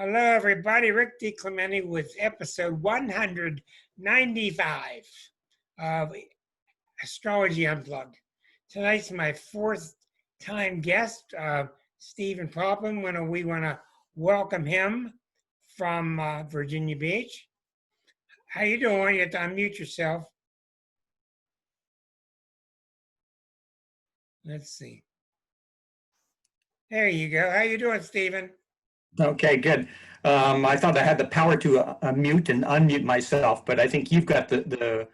Hello, everybody. Rick DiClemente with episode 195 of Astrology Unplugged. Tonight's my fourth time guest, Stephen Poplin. We want to welcome him from Virginia Beach. How you doing? You have to unmute yourself. Let's see. There you go. How you doing, Stephen? Okay, good. I thought I had the power to mute and unmute myself, but I think you've got the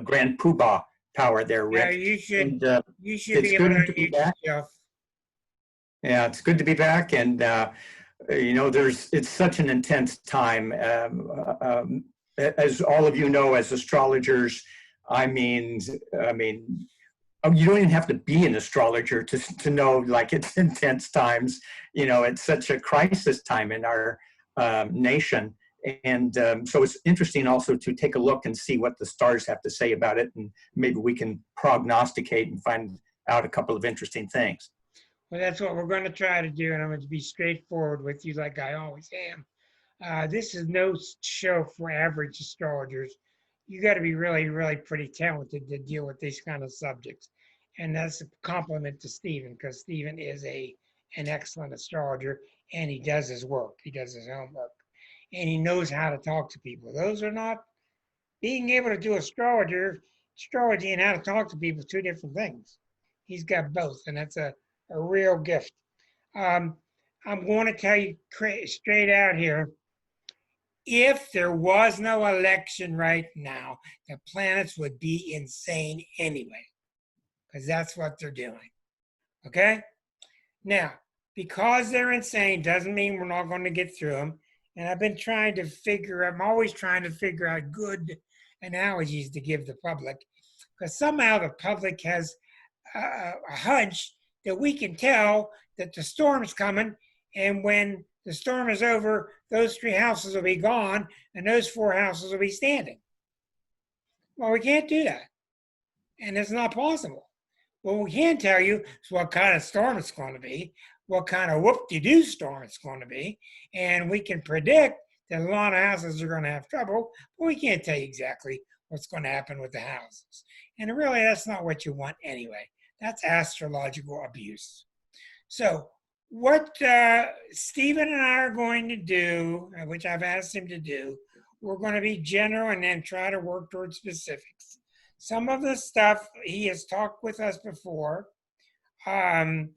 grand poobah power there, Rick. Yeah, you should. And, You should be able to unmute yourself. Yeah, it's good to be back, and it's such an intense time. As all of you know, as astrologers, I mean, you don't even have to be an astrologer to know, like, it's intense times. You know, it's such a crisis time in our nation. And so it's interesting also to take a look and see what the stars have to say about it. And maybe we can prognosticate and find out a couple of interesting things. Well, that's what we're going to try to do. And I'm going to be straightforward with you like I always am. This is no show for average astrologers. You got to be really, really pretty talented to deal with these kind of subjects. And that's a compliment to Stephen, because Stephen is an excellent astrologer, and he does his work. He does his homework, and he knows how to talk to people. Those are not being able to do astrology and how to talk to people, two different things. He's got both, and that's a real gift. I'm going to tell you straight out here, if there was no election right now, the planets would be insane anyway, because that's what they're doing. Okay? Now, because they're insane doesn't mean we're not going to get through them. And I'm always trying to figure out good analogies to give the public, because somehow the public has a hunch that we can tell that the storm's coming, and when the storm is over, those 3 houses will be gone, and those 4 houses will be standing. Well, we can't do that, and it's not possible. What we can tell you is what kind of storm it's going to be, what kind of whoop-de-doo storm it's going to be, and we can predict that a lot of houses are going to have trouble, but we can't tell you exactly what's going to happen with the houses. And really, that's not what you want anyway. That's astrological abuse. So what Stephen and I are going to do, which I've asked him to do, we're going to be general and then try to work towards specifics. Some of the stuff he has talked with us before. A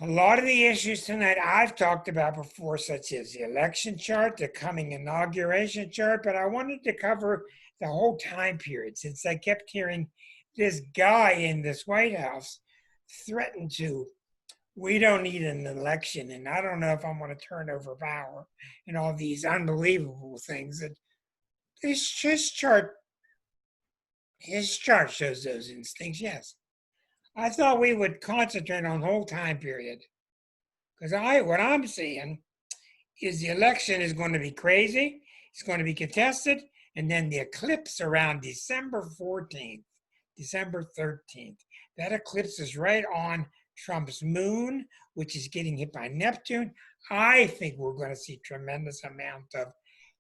lot of the issues tonight I've talked about before, such as the election chart, the coming inauguration chart, but I wanted to cover the whole time period, since I kept hearing this guy in this White House threaten to, we don't need an election, and I don't know if I'm going to turn over power, and all these unbelievable things. That his chart shows those instincts, yes. I thought we would concentrate on the whole time period, because what I'm seeing is the election is going to be crazy, it's going to be contested, and then the eclipse around December 14th, December 13th. That eclipse is right on Trump's moon, which is getting hit by Neptune. I think we're going to see tremendous amount of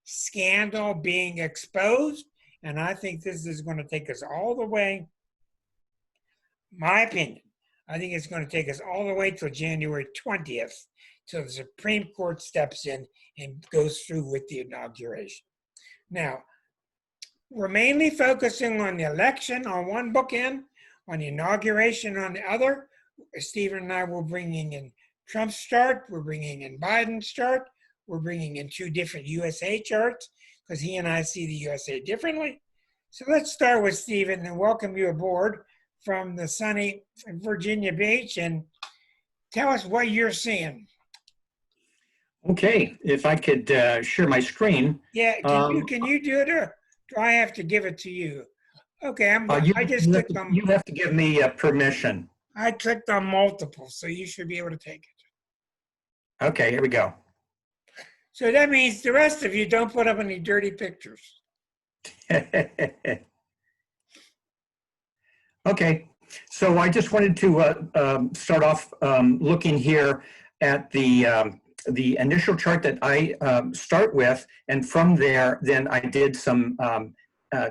scandal being exposed, and I think this is going to take us all the way, my opinion, I think it's going to take us all the way till January 20th, till the Supreme Court steps in and goes through with the inauguration. Now, we're mainly focusing on the election on one bookend, on the inauguration on the other. Stephen and I will bringing in Trump's chart, we're bringing in Biden's chart, we're bringing in 2 different USA charts, because he and I see the USA differently. So let's start with Stephen and welcome you aboard from the sunny Virginia Beach, and tell us what you're seeing. Okay, if I could share my screen. Yeah, can you do it, or do I have to give it to you? Okay, you have to give me permission. I clicked on multiple, so you should be able to take it. Okay, here we go. So that means the rest of you don't put up any dirty pictures. Okay, so I just wanted to start off looking here at the the initial chart that I start with, and from there, then I did some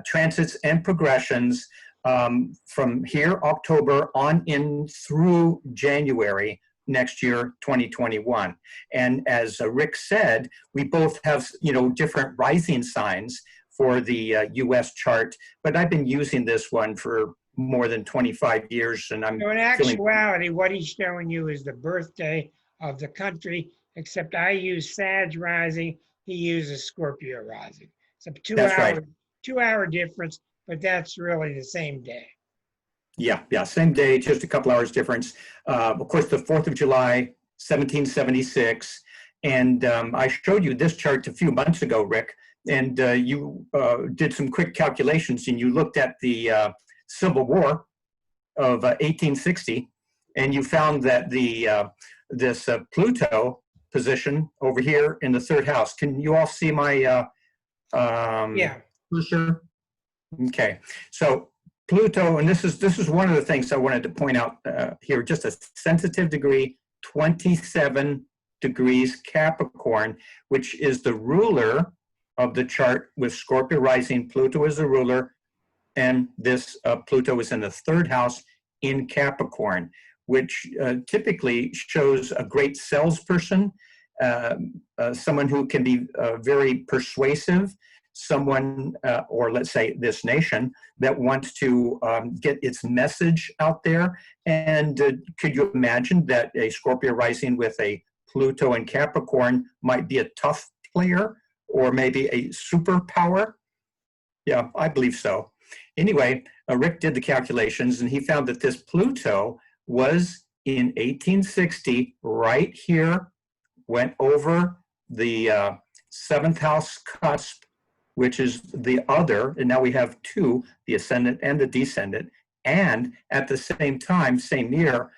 transits and progressions from here, October, on in through January next year, 2021. And as Rick said, we both have, different rising signs for the US chart, but I've been using this one for more than 25 years, and I'm So in feeling. actuality, what he's showing you is the birthday of the country, except I use Sag rising, he uses Scorpio rising. It's a That's right. 2 hour difference, but that's really the same day. Yeah, same day, just a couple hours difference. Of course, the 4th of July, 1776. And I showed you this chart a few months ago, Rick, and you did some quick calculations, and you looked at the Civil War of 1860, and you found that this Pluto position over here in the 3rd house. Can you all see my cursor? Okay, so Pluto, and this is one of the things I wanted to point out here, just a sensitive degree, 27 degrees Capricorn, which is the ruler of the chart with Scorpio rising. Pluto is the ruler, and this Pluto is in the 3rd house in Capricorn, which typically shows a great salesperson, someone who can be very persuasive, someone, or let's say this nation, that wants to get its message out there. And could you imagine that a Scorpio rising with a Pluto and Capricorn might be a tough player or maybe a superpower? Yeah, I believe so. Anyway, Rick did the calculations, and he found that this Pluto was in 1860 right here, went over the 7th house cusp, which is the other, and now we have two, the ascendant and the descendant. And at the same time, same year,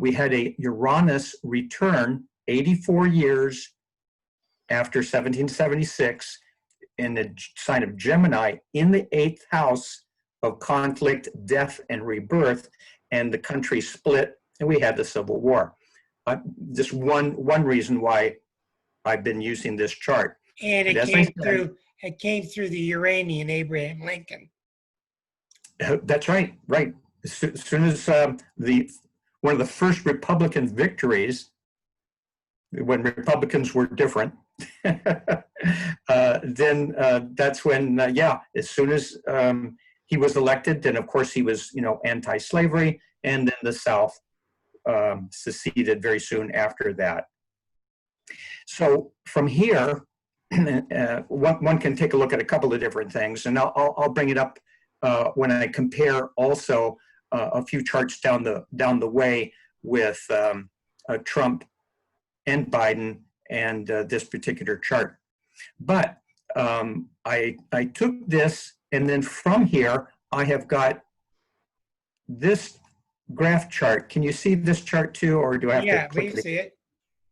we had a Uranus return 84 years after 1776 in the sign of Gemini in the 8th house of conflict, death, and rebirth, and the country split, and we had the Civil War. Just one reason why I've been using this chart. And it came through the Uranian Abraham Lincoln. That's right. As soon as one of the first Republican victories, when Republicans were different, then that's when, as soon as he was elected, then of course he was, anti-slavery, and then the South seceded very soon after that. So from here, one can take a look at a couple of different things, and I'll bring it up when I compare also a few charts down the way with Trump and Biden and this particular chart. But I took this, and then from here I have got this graph chart. Can you see this chart too, or do I have to click it? Yeah, we can see it.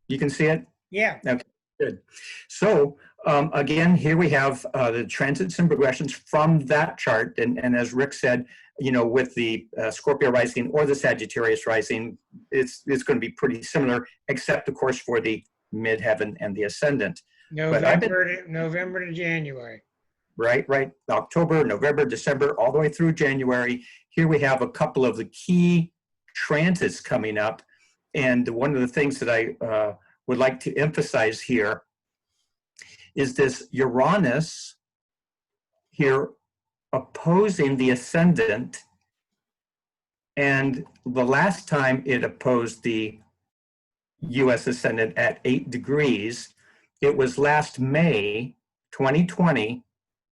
You can see it? Yeah. Okay, good. So again, here we have the transits and progressions from that chart. And as Rick said, with the Scorpio rising or the Sagittarius rising, it's going to be pretty similar, except of course for the midheaven and the ascendant. November to January. Right. October, November, December, all the way through January. Here we have a couple of the key transits coming up. And one of the things that I would like to emphasize here is this Uranus here opposing the ascendant. And the last time it opposed the US ascendant at 8 degrees, it was last May 2020.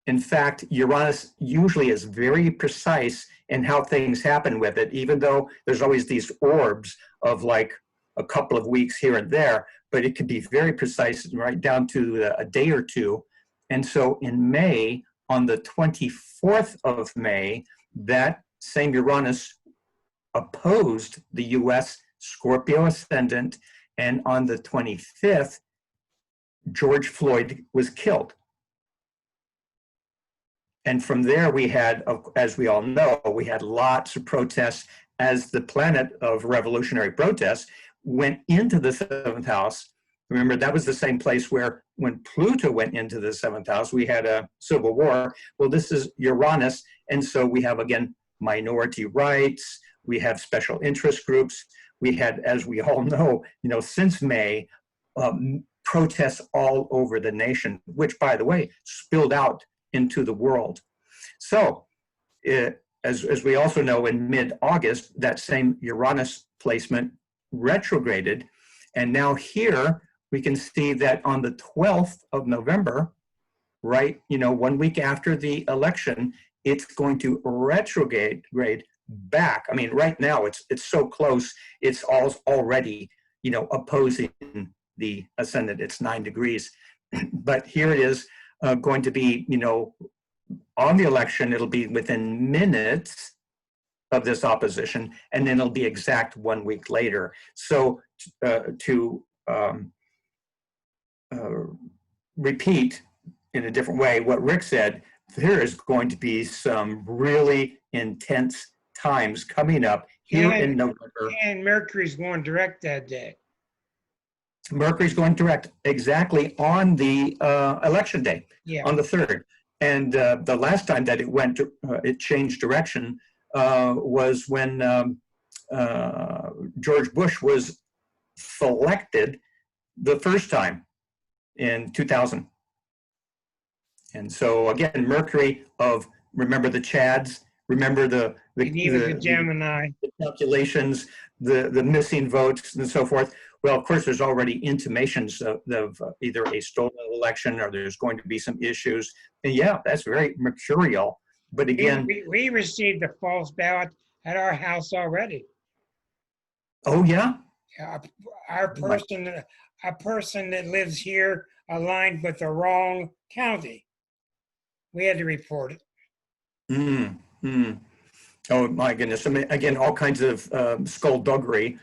In fact, Uranus usually is very precise in how things happen with it, even though there's always these orbs of like a couple of weeks here and there, but it could be very precise right down to a day or two. And so in May, on the 24th of May, that same Uranus opposed the US Scorpio ascendant, and on the 25th, George Floyd was killed. And from there, we had, as we all know, we had lots of protests as the planet of revolutionary protests went into the 7th house Remember, that was the same place where when Pluto went into the seventh house, we had a civil war. Well, this is Uranus. And so we have, again, minority rights. We have special interest groups. We had, as we all know, since May, protests all over the nation, which, by the way, spilled out into the world. So, as we also know, in mid-August, that same Uranus placement retrograded. And now here, we can see that on the 12th of November, right, 1 week after the election, it's going to retrograde back. I mean, right now it's so close, it's already, opposing the ascendant. It's 9 degrees. But here it is going to be, on the election, it'll be within minutes of this opposition, and then it'll be exact 1 week later. So to repeat in a different way what Rick said, there is going to be some really intense times coming up here in November. And Mercury's going direct that day. Mercury's going direct exactly on the election day, on the 3rd. And the last time that it changed direction was when George Bush was selected the first time in 2000. And so again, Mercury remember the Chads, remember the Gemini, the calculations, the missing votes and so forth. Well, of course, there's already intimations of either a stolen election or there's going to be some issues. And yeah, that's very mercurial. But again, we received a false ballot at our house already. Oh yeah. A person that lives here aligned with the wrong county. We had to report it. Oh my goodness. I mean, again, all kinds of skullduggery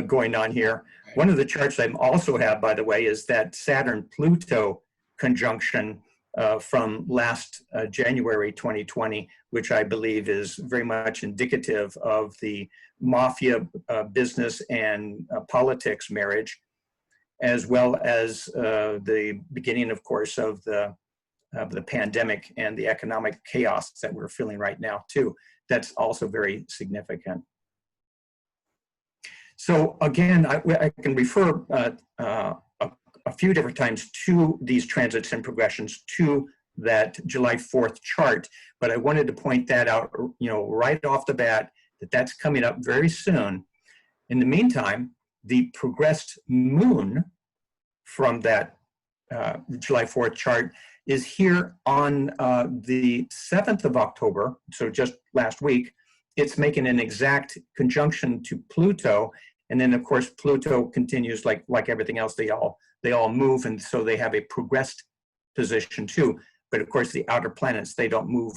going on here. Right. One of the charts I also have, by the way, is that Saturn-Pluto conjunction from last January 2020, which I believe is very much indicative of the mafia business and politics marriage, as well as the beginning, of course, of the pandemic and the economic chaos that we're feeling right now too. That's also very significant. So again, I can refer a few different times to these transits and progressions to that July 4th chart, but I wanted to point that out, right off the bat, that's coming up very soon. In the meantime, the progressed moon from that July 4th chart is here on the 7th of October, so just last week. It's making an exact conjunction to Pluto, and then of course Pluto continues like everything else. They all move, and so they have a progressed position too. But of course the outer planets, they don't move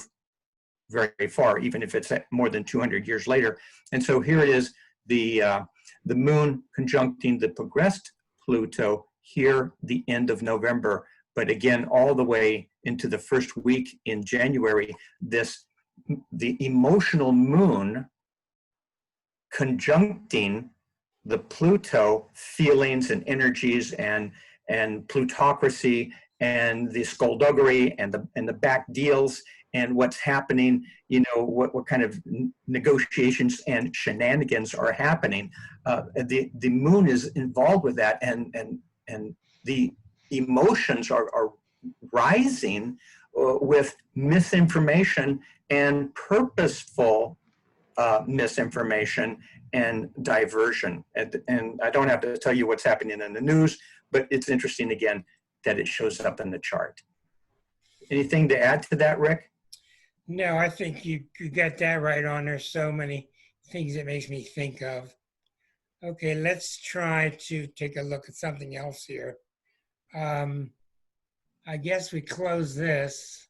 very far, even if it's more than 200 years later. And so here it is, the moon conjuncting the progressed Pluto here the end of November. But again, all the way into the first week in January, the emotional moon conjuncting the Pluto feelings and energies and plutocracy and the skullduggery and the back deals and what's happening, what kind of negotiations and shenanigans are happening. The moon is involved with that, and the emotions are rising with misinformation and purposeful misinformation and diversion. And I don't have to tell you what's happening in the news, but it's interesting, again, that it shows up in the chart. Anything to add to that, Rick? No, I think you got that right on. There's so many things it makes me think of. Okay, let's try to take a look at something else here. I guess we close this.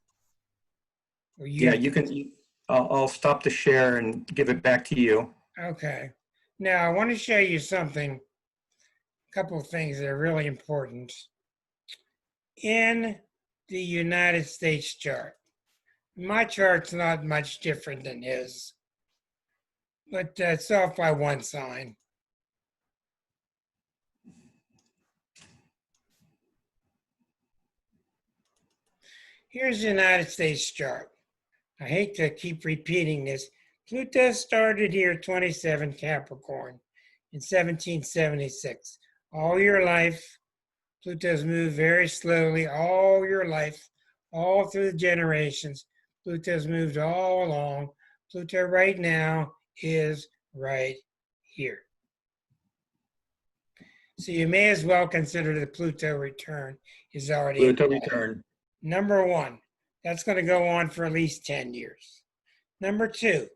Yeah, you can. I'll stop the share and give it back to you. Okay. Now I want to show you something. A couple of things that are really important in the United States chart. My chart's not much different than his, but it's off by one sign. Here's the United States chart. I hate to keep repeating this. Pluto started here 27 Capricorn in 1776. All your life, Pluto's moved very slowly all your life, all through the generations. Pluto's moved all along. Pluto right now is right here. So you may as well consider the Pluto return is already Pluto return. Number one, that's going to go on for at least 10 years. Number two,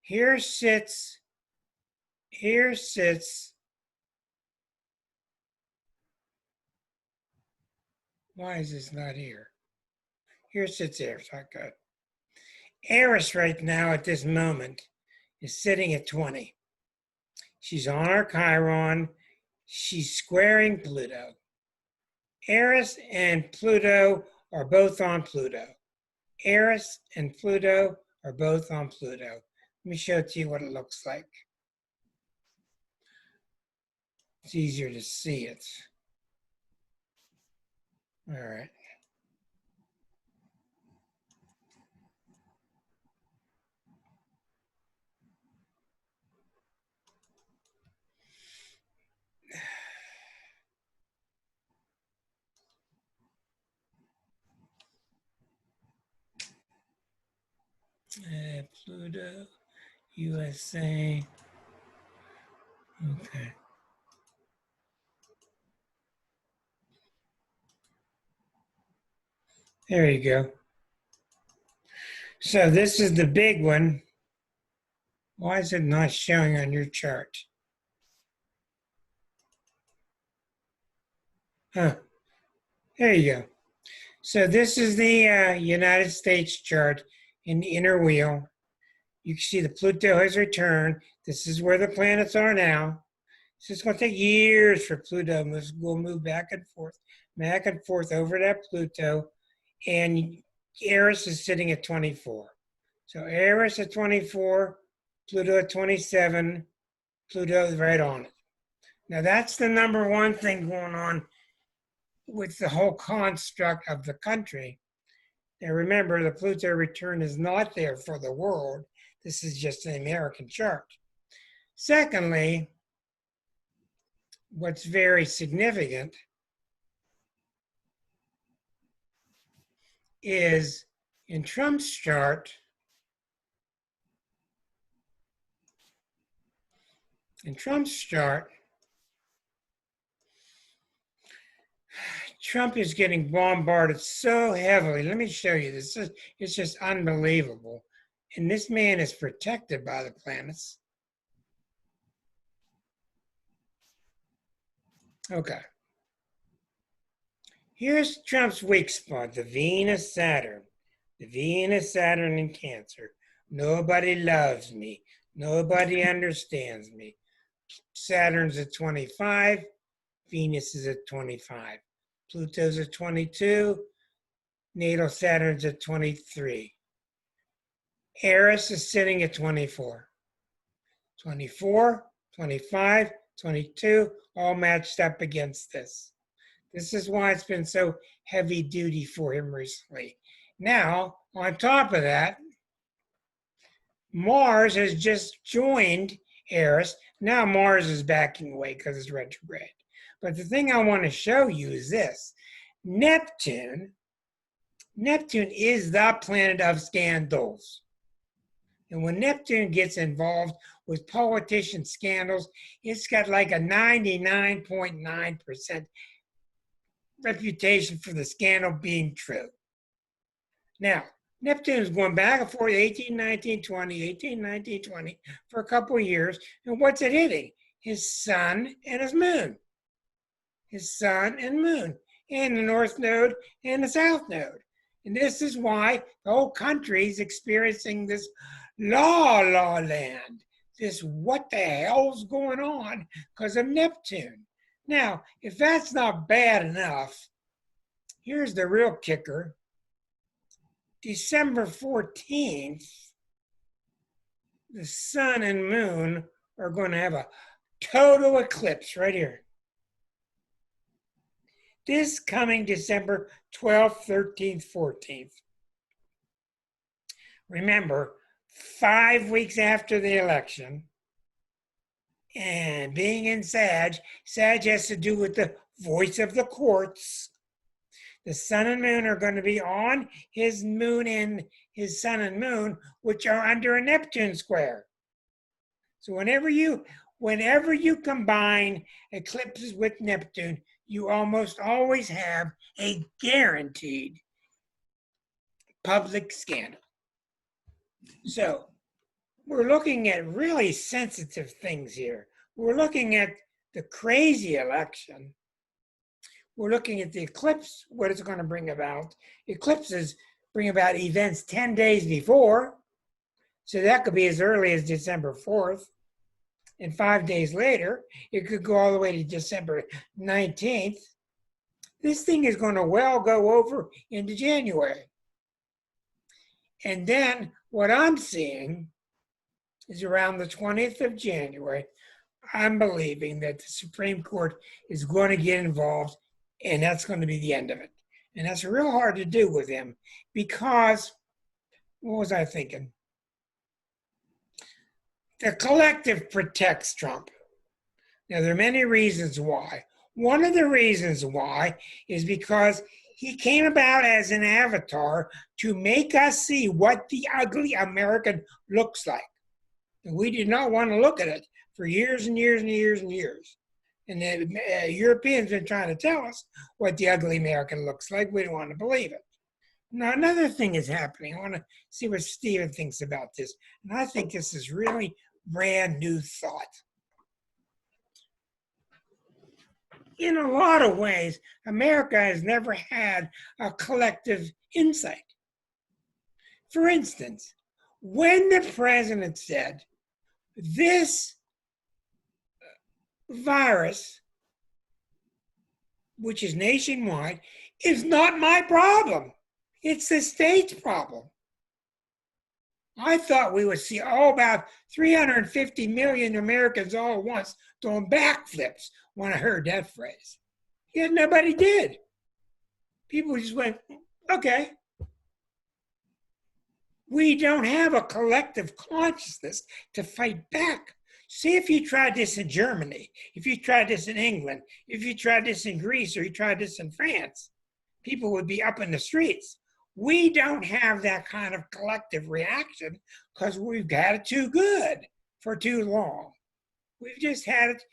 here sits, why is this not here? Here sits Eris, okay. Eris right now at this moment is sitting at 20. She's on our Chiron. She's squaring Pluto. Eris and Pluto are both on Pluto. Eris and Pluto are both on Pluto. Let me show it to you what it looks like. It's easier to see it. All right. Pluto, USA. Okay. There you go. So this is the big one. Why is it not showing on your chart? Huh. There you go. So this is the United States chart in the inner wheel. You can see the Pluto has returned. This is where the planets are now. So it's going to take years for Pluto. We'll move back and forth over that Pluto. And Eris is sitting at 24. So Eris at 24, Pluto at 27, Pluto is right on it. Now that's the number one thing going on with the whole construct of the country. Now remember, the Pluto return is not there for the world. This is just an American chart. Secondly, what's very significant is in Trump's chart, Trump is getting bombarded so heavily. Let me show you this. It's just unbelievable. And this man is protected by the planets. Okay. Here's Trump's weak spot, the Venus Saturn. The Venus Saturn in Cancer. Nobody loves me. Nobody understands me. Saturn's at 25. Venus is at 25. Pluto's at 22. Natal Saturn's at 23. Eris is sitting at 24. 24, 25, 22, all matched up against this. This is why it's been so heavy duty for him recently. Now, on top of that, Mars has just joined Eris. Now Mars is backing away because it's retrograde. But the thing I want to show you is this. Neptune is the planet of scandals. And when Neptune gets involved with politician scandals, it's got like a 99.9% reputation for the scandal being true. Now, Neptune is going back and forth 18, 19, 20, 18, 19, 20 for a couple of years. And what's it hitting? His sun and his moon. His sun and moon, and the north node and the south node. And this is why the whole country is experiencing this la land. This what the hell's going on because of Neptune. Now, if that's not bad enough, here's the real kicker. December 14th, the sun and moon are going to have a total eclipse right here. this coming December 12th, 13th, 14th. Remember, 5 weeks after the election, and being in Sag has to do with the voice of the courts. The sun and moon are going to be on his moon and his sun and moon, which are under a Neptune square. So whenever you combine eclipses with Neptune, you almost always have a guaranteed public scandal. So we're looking at really sensitive things here. We're looking at the crazy election. We're looking at the eclipse, what it's going to bring about. Eclipses bring about events 10 days before. So that could be as early as December 4th. And 5 days later, it could go all the way to December 19th. This thing is going to well go over into January. And then what I'm seeing is around the 20th of January, I'm believing that the Supreme Court is going to get involved, and that's going to be the end of it. And that's real hard to do with him because, what was I thinking? The collective protects Trump. Now, there are many reasons why. One of the reasons why is because he came about as an avatar to make us see what the ugly American looks like. And we did not want to look at it for years and years and years and years. And the Europeans have been trying to tell us what the ugly American looks like. We don't want to believe it. Now, another thing is happening. I want to see what Stephen thinks about this. And I think this is really brand new thought. In a lot of ways, America has never had a collective insight. For instance, when the president said, this virus, which is nationwide, is not my problem. It's the state's problem. I thought we would see about 350 million Americans all at once doing backflips when I heard that phrase. Yet nobody did. People just went, okay. We don't have a collective consciousness to fight back. See if you tried this in Germany, if you tried this in England, if you tried this in Greece, or you tried this in France, people would be up in the streets. We don't have that kind of collective reaction because we've got it too good for too long. We've just had it,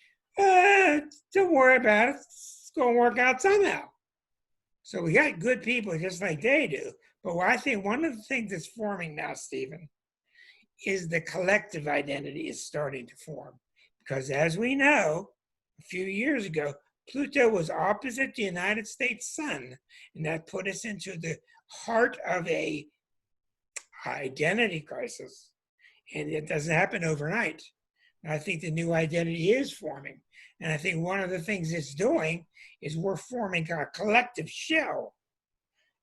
don't worry about it, it's going to work out somehow. So we got good people just like they do. But I think one of the things that's forming now, Stephen, is the collective identity is starting to form. Because as we know, a few years ago, Pluto was opposite the United States sun, and that put us into the heart of a identity crisis. And it doesn't happen overnight. I think the new identity is forming. And I think one of the things it's doing is we're forming a collective shell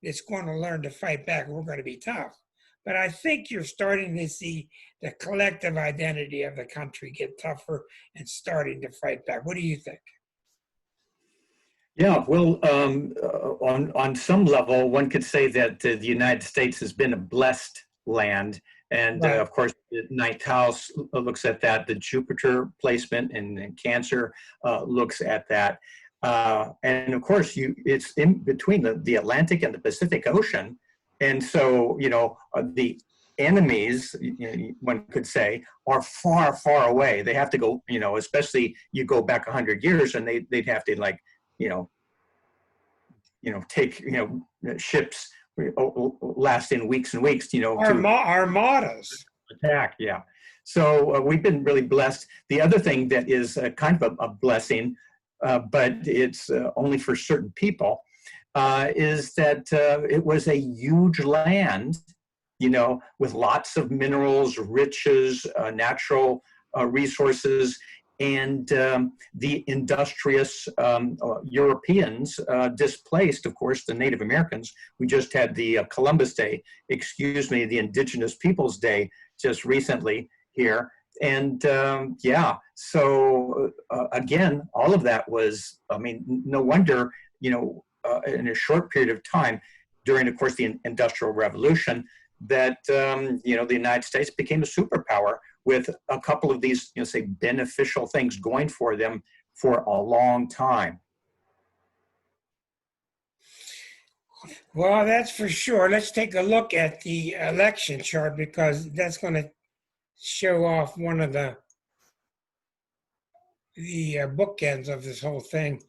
that's going to learn to fight back. We're going to be tough. But I think you're starting to see the collective identity of the country get tougher and starting to fight back. What do you think? Yeah, well, on some level, one could say that the United States has been a blessed land. And Right. of course, the ninth house looks at that. The Jupiter placement and Cancer looks at that. And of course, it's in between the Atlantic and the Pacific Ocean. And so, the enemies, one could say, are far, far away. They have to go, especially you go back 100 years and they'd have to take, ships lasting weeks and weeks, Armadas. attack. Yeah. So we've been really blessed. The other thing that is kind of a blessing, but it's only for certain people, is that it was a huge land, with lots of minerals, riches, natural resources, and the industrious Europeans displaced, of course, the Native Americans. We just had the Columbus Day, the Indigenous Peoples Day just recently here. And so again, all of that was, no wonder in a short period of time during, of course, the Industrial Revolution, that, the United States became a superpower with a couple of these, say, beneficial things going for them for a long time. Well, that's for sure. Let's take a look at the election chart, because that's going to show off one of the bookends of this whole thing.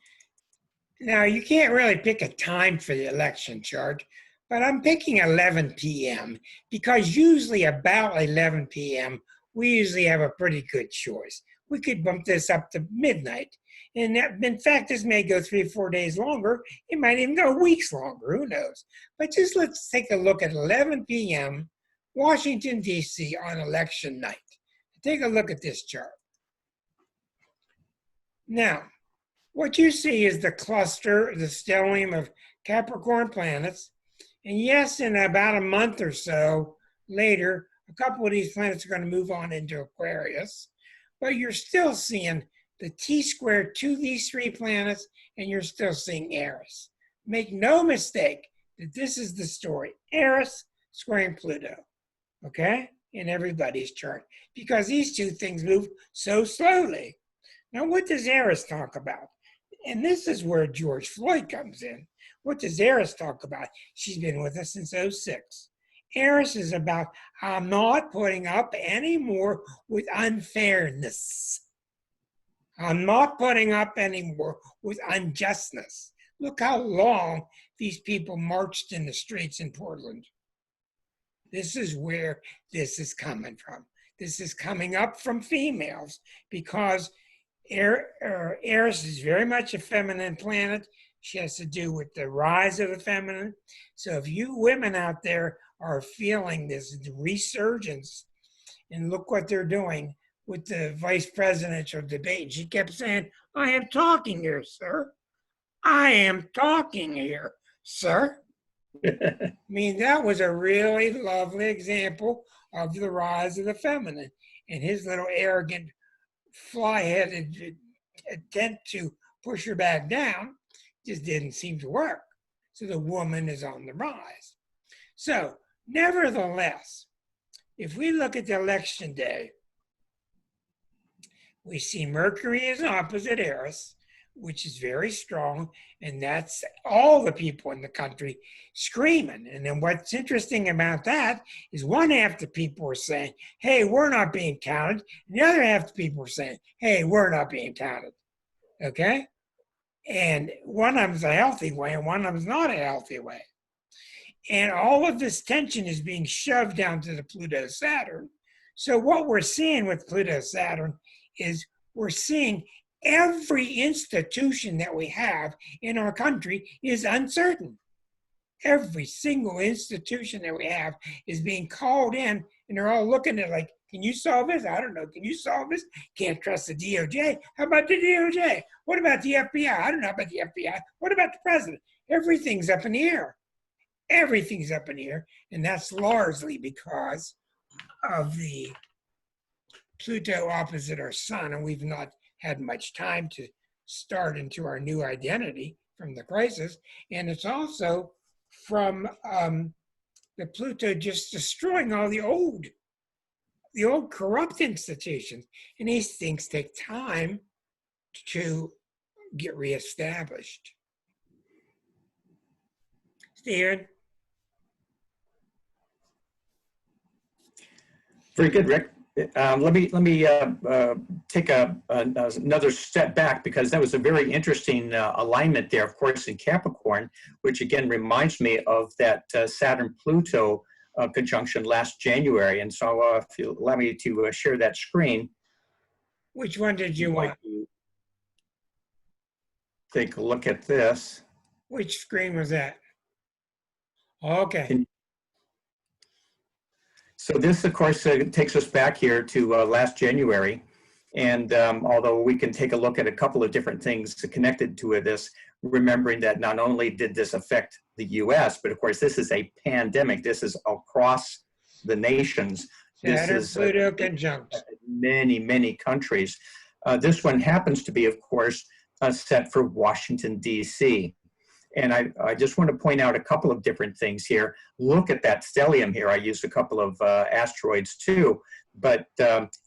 Now, you can't really pick a time for the election chart, but I'm picking 11 p.m. because usually about 11 p.m., we usually have a pretty good choice. We could bump this up to midnight. And in fact, this may go 3 or 4 days longer. It might even go weeks longer, who knows? But just let's take a look at 11 p.m., Washington, D.C. on election night. Take a look at this chart. Now, what you see is the cluster, the stellium of Capricorn planets. And yes, in about a month or so later, a couple of these planets are going to move on into Aquarius. But you're still seeing the T-square to these 3 planets, and you're still seeing Eris. Make no mistake that this is the story. Eris squaring Pluto, okay, in everybody's chart, because these 2 things move so slowly. Now, what does Eris talk about? And this is where George Floyd comes in. What does Eris talk about? She's been with us since '06. Eris is about, I'm not putting up any more with unfairness. I'm not putting up anymore with unjustness. Look how long these people marched in the streets in Portland. This is where this is coming from. This is coming up from females, because Eris is very much a feminine planet. She has to do with the rise of the feminine. So if you women out there are feeling this resurgence, and look what they're doing with the vice presidential debate. She kept saying, I am talking here, sir. I am talking here, sir. I mean, that was a really lovely example of the rise of the feminine. And his little arrogant, fly-headed attempt to push her back down just didn't seem to work. So the woman is on the rise. So, nevertheless, if we look at the election day, we see Mercury is opposite Eris, which is very strong, and that's all the people in the country screaming. And then what's interesting about that is one half the people are saying, hey, we're not being counted, and the other half the people are saying, hey, we're not being counted, okay? And one of them's a healthy way, and one of them's not a healthy way. And all of this tension is being shoved down to the Pluto-Saturn. So what we're seeing with Pluto-Saturn is we're seeing every institution that we have in our country is uncertain. Every single institution that we have is being called in, and they're all looking at it like, can you solve this? I don't know. Can you solve this? Can't trust the DOJ. How about the DOJ? What about the FBI? I don't know about the FBI. What about the president? Everything's up in the air. Everything's up in the air, and that's largely because of the Pluto opposite our sun, and we've not had much time to start into our new identity from the crisis. And it's also from the Pluto just destroying all the old corrupt institutions. And these things take time to get reestablished. Stephen? Very good, Rick. Let me take another step back, because that was a very interesting alignment there, of course, in Capricorn, which again reminds me of that Saturn-Pluto conjunction last January. And so if you allow me to share that screen. Which one did you want? Take a look at this. Which screen was that? Okay. So this, of course, takes us back here to last January. And although we can take a look at a couple of different things connected to this, remembering that not only did this affect the US, but of course, this is a pandemic. This is across the nations. Saturn-Pluto conjunct. Many, many countries. This one happens to be, of course, set for Washington, D.C. And I just want to point out a couple of different things here. Look at that stellium here. I used a couple of asteroids too, but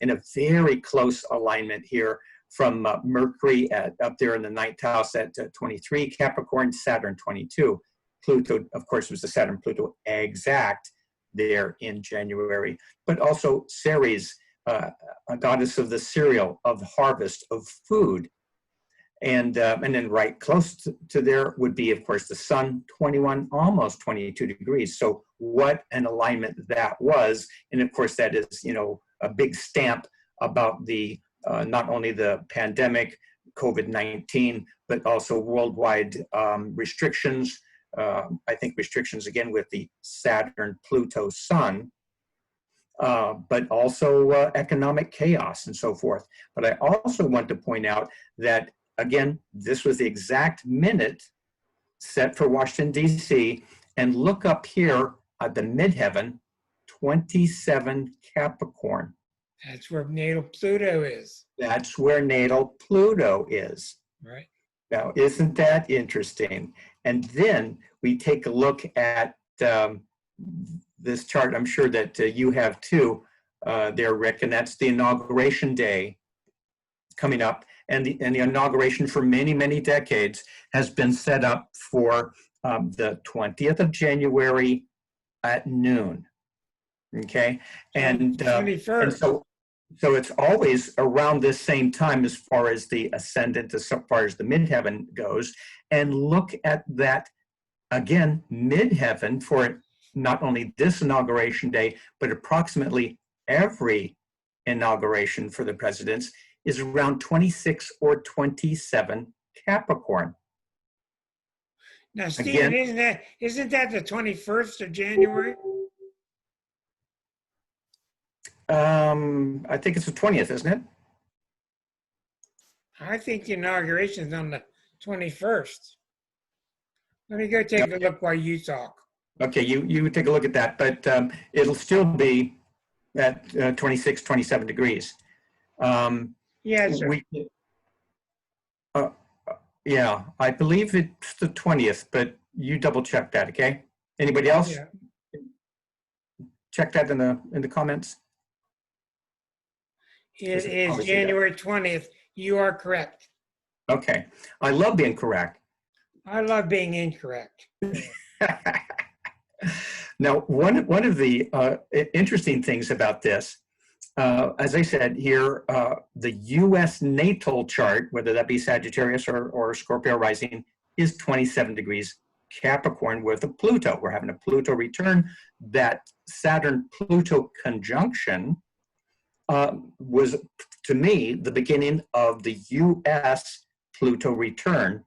in a very close alignment here from Mercury up there in the ninth house at 23, Capricorn, Saturn 22. Pluto, of course, was the Saturn-Pluto exact there in January, but also Ceres, a goddess of the cereal, of harvest, of food. And then right close to there would be, of course, the sun, 21, almost 22 degrees. So what an alignment that was. And of course, that is, you know, a big stamp about the not only the pandemic, COVID-19, but also worldwide restrictions. I think restrictions, again, with the Saturn-Pluto sun, but also economic chaos and so forth. But I also want to point out that, again, this was the exact minute set for Washington, D.C. And look up here at the midheaven, 27 Capricorn. That's where natal Pluto is. That's where natal Pluto is. Right. Now, isn't that interesting? And then we take a look at this chart. I'm sure that you have too there, Rick, and that's the inauguration day coming up. And the inauguration for many, many decades has been set up for the 20th of January at noon. Okay, and so it's always around this same time as far as the ascendant, as far as the midheaven goes. And look at that again, midheaven for not only this inauguration day, but approximately every inauguration for the presidents is around 26 or 27 Capricorn. Now, Stephen, again, isn't that the 21st of January? I think it's the 20th, isn't it? I think the inauguration is on the 21st. Let me go take a look while you talk. Okay, you take a look at that, but it'll still be at 26, 27 degrees. Yes, sir. Yeah, I believe it's the 20th, but you double check that, okay? Anybody else? Yeah. Check that in the comments. It is January 20th. You are correct. Okay. I love being correct. I love being incorrect. Now, one of the interesting things about this, as I said here, the U.S. natal chart, whether that be Sagittarius or Scorpio rising, is 27 degrees Capricorn with a Pluto. We're having a Pluto return. That Saturn-Pluto conjunction was, to me, the beginning of the U.S. Pluto return.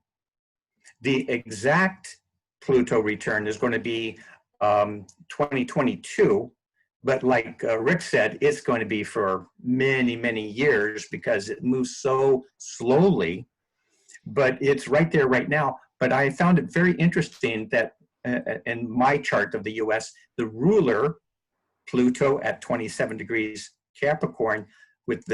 The exact Pluto return is going to be 2022, but like Rick said, it's going to be for many, many years because it moves so slowly, but it's right there right now. But I found it very interesting that in my chart of the U.S., the ruler, Pluto at 27 degrees Capricorn, with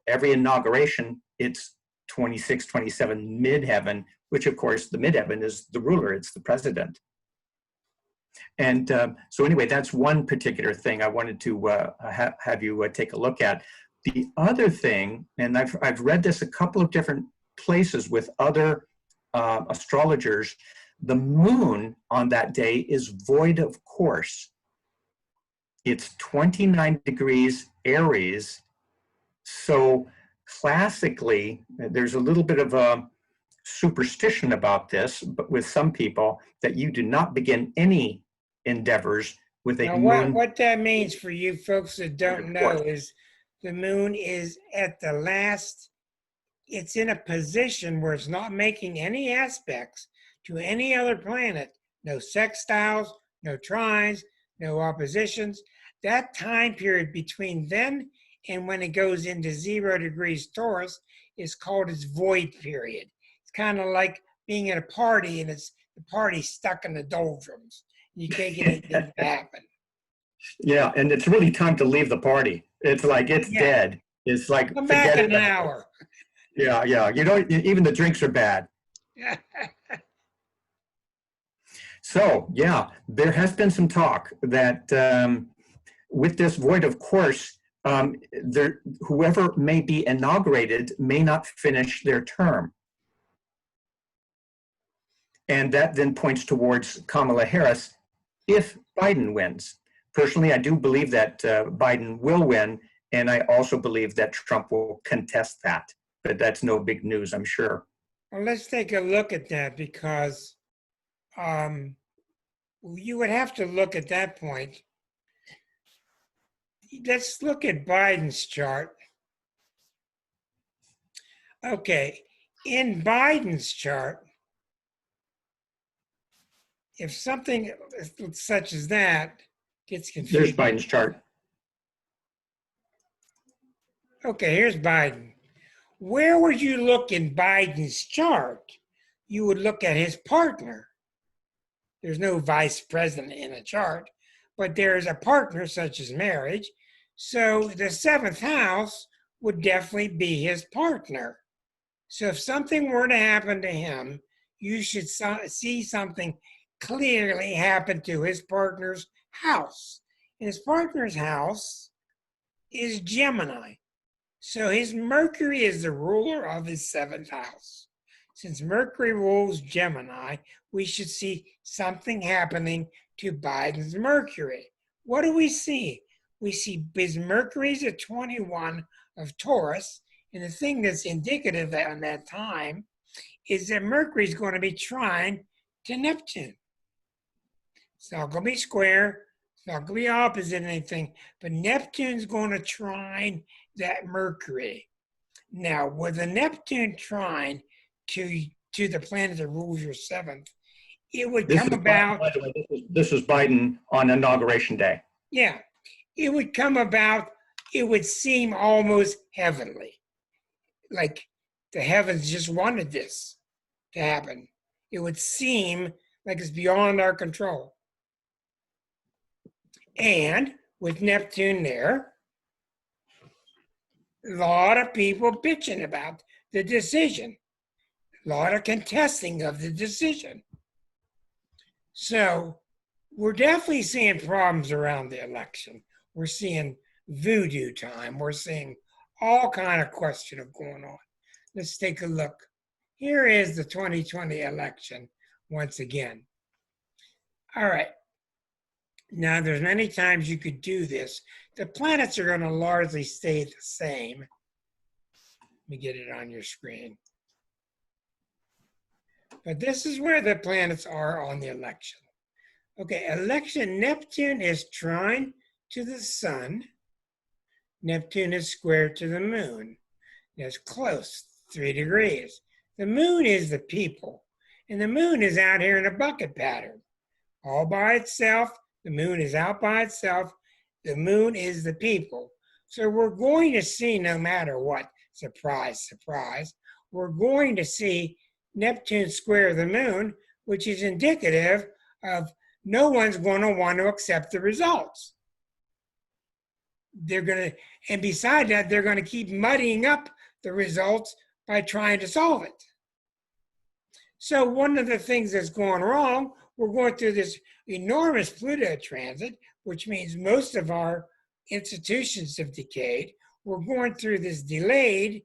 every inauguration, it's 26, 27 midheaven, which of course the midheaven is the ruler, it's the president. And so anyway, that's one particular thing I wanted to have you take a look at. The other thing, and I've read this a couple of different places with other astrologers, the moon on that day is void of course. It's 29 degrees Aries. So classically, there's a little bit of a superstition about this, but with some people, that you do not begin any endeavors with a now, moon. What that means for you folks that don't know is the moon is at the last, it's in a position where it's not making any aspects to any other planet. No sextiles, no trines, no oppositions. That time period between then and when it goes into 0 degrees Taurus is called its void period. It's kind of like being at a party and it's the party stuck in the doldrums. You can't get anything to happen. Yeah, and it's really time to leave the party. It's like it's dead. It's like come back in an hour. Yeah. You don't. Even the drinks are bad. So, yeah, there has been some talk that with this void of course, whoever may be inaugurated may not finish their term. And that then points towards Kamala Harris if Biden wins. Personally, I do believe that Biden will win, and I also believe that Trump will contest that. But that's no big news, I'm sure. Well, let's take a look at that because you would have to look at that point. Let's look at Biden's chart. Okay, in Biden's chart, if something such as that gets confused. There's Biden's chart. Okay, here's Biden. Where would you look in Biden's chart? You would look at his partner. There's no vice president in a chart, but there is a partner such as marriage. So the seventh house would definitely be his partner. So if something were to happen to him, you should see something clearly happen to his partner's house. And his partner's house is Gemini. So his Mercury is the ruler of his seventh house. Since Mercury rules Gemini, we should see something happening to Biden's Mercury. What do we see? We see his Mercury's at 21 of Taurus, and the thing that's indicative on that time is that Mercury's going to be trine to Neptune. It's not going to be square, it's not going to be opposite anything, but Neptune's going to trine that Mercury. Now, with a Neptune trine to the planet that rules your seventh, it would come about. By the way, this is Biden on Inauguration Day. Yeah, it would come about. It would seem almost heavenly, like the heavens just wanted this to happen. It would seem like it's beyond our control. And with Neptune there, a lot of people bitching about the decision, a lot of contesting of the decision. So we're definitely seeing problems around the election. We're seeing voodoo time. We're seeing all kind of question of going on. Let's take a look. Here is the 2020 election once again. All right. Now, there's many times you could do this. The planets are going to largely stay the same. Let me get it on your screen. But this is where the planets are on the election. Okay, election, Neptune is trine to the sun. Neptune is square to the moon. That's close, 3 degrees. The moon is the people, and the moon is out here in a bucket pattern. All by itself, the moon is out by itself. The moon is the people. So we're going to see, no matter what, surprise, surprise, we're going to see Neptune square the moon, which is indicative of no one's going to want to accept the results. They're going to, and beside that, they're going to keep muddying up the results by trying to solve it. So one of the things that's going wrong, we're going through this enormous Pluto transit, which means most of our institutions have decayed. We're going through this delayed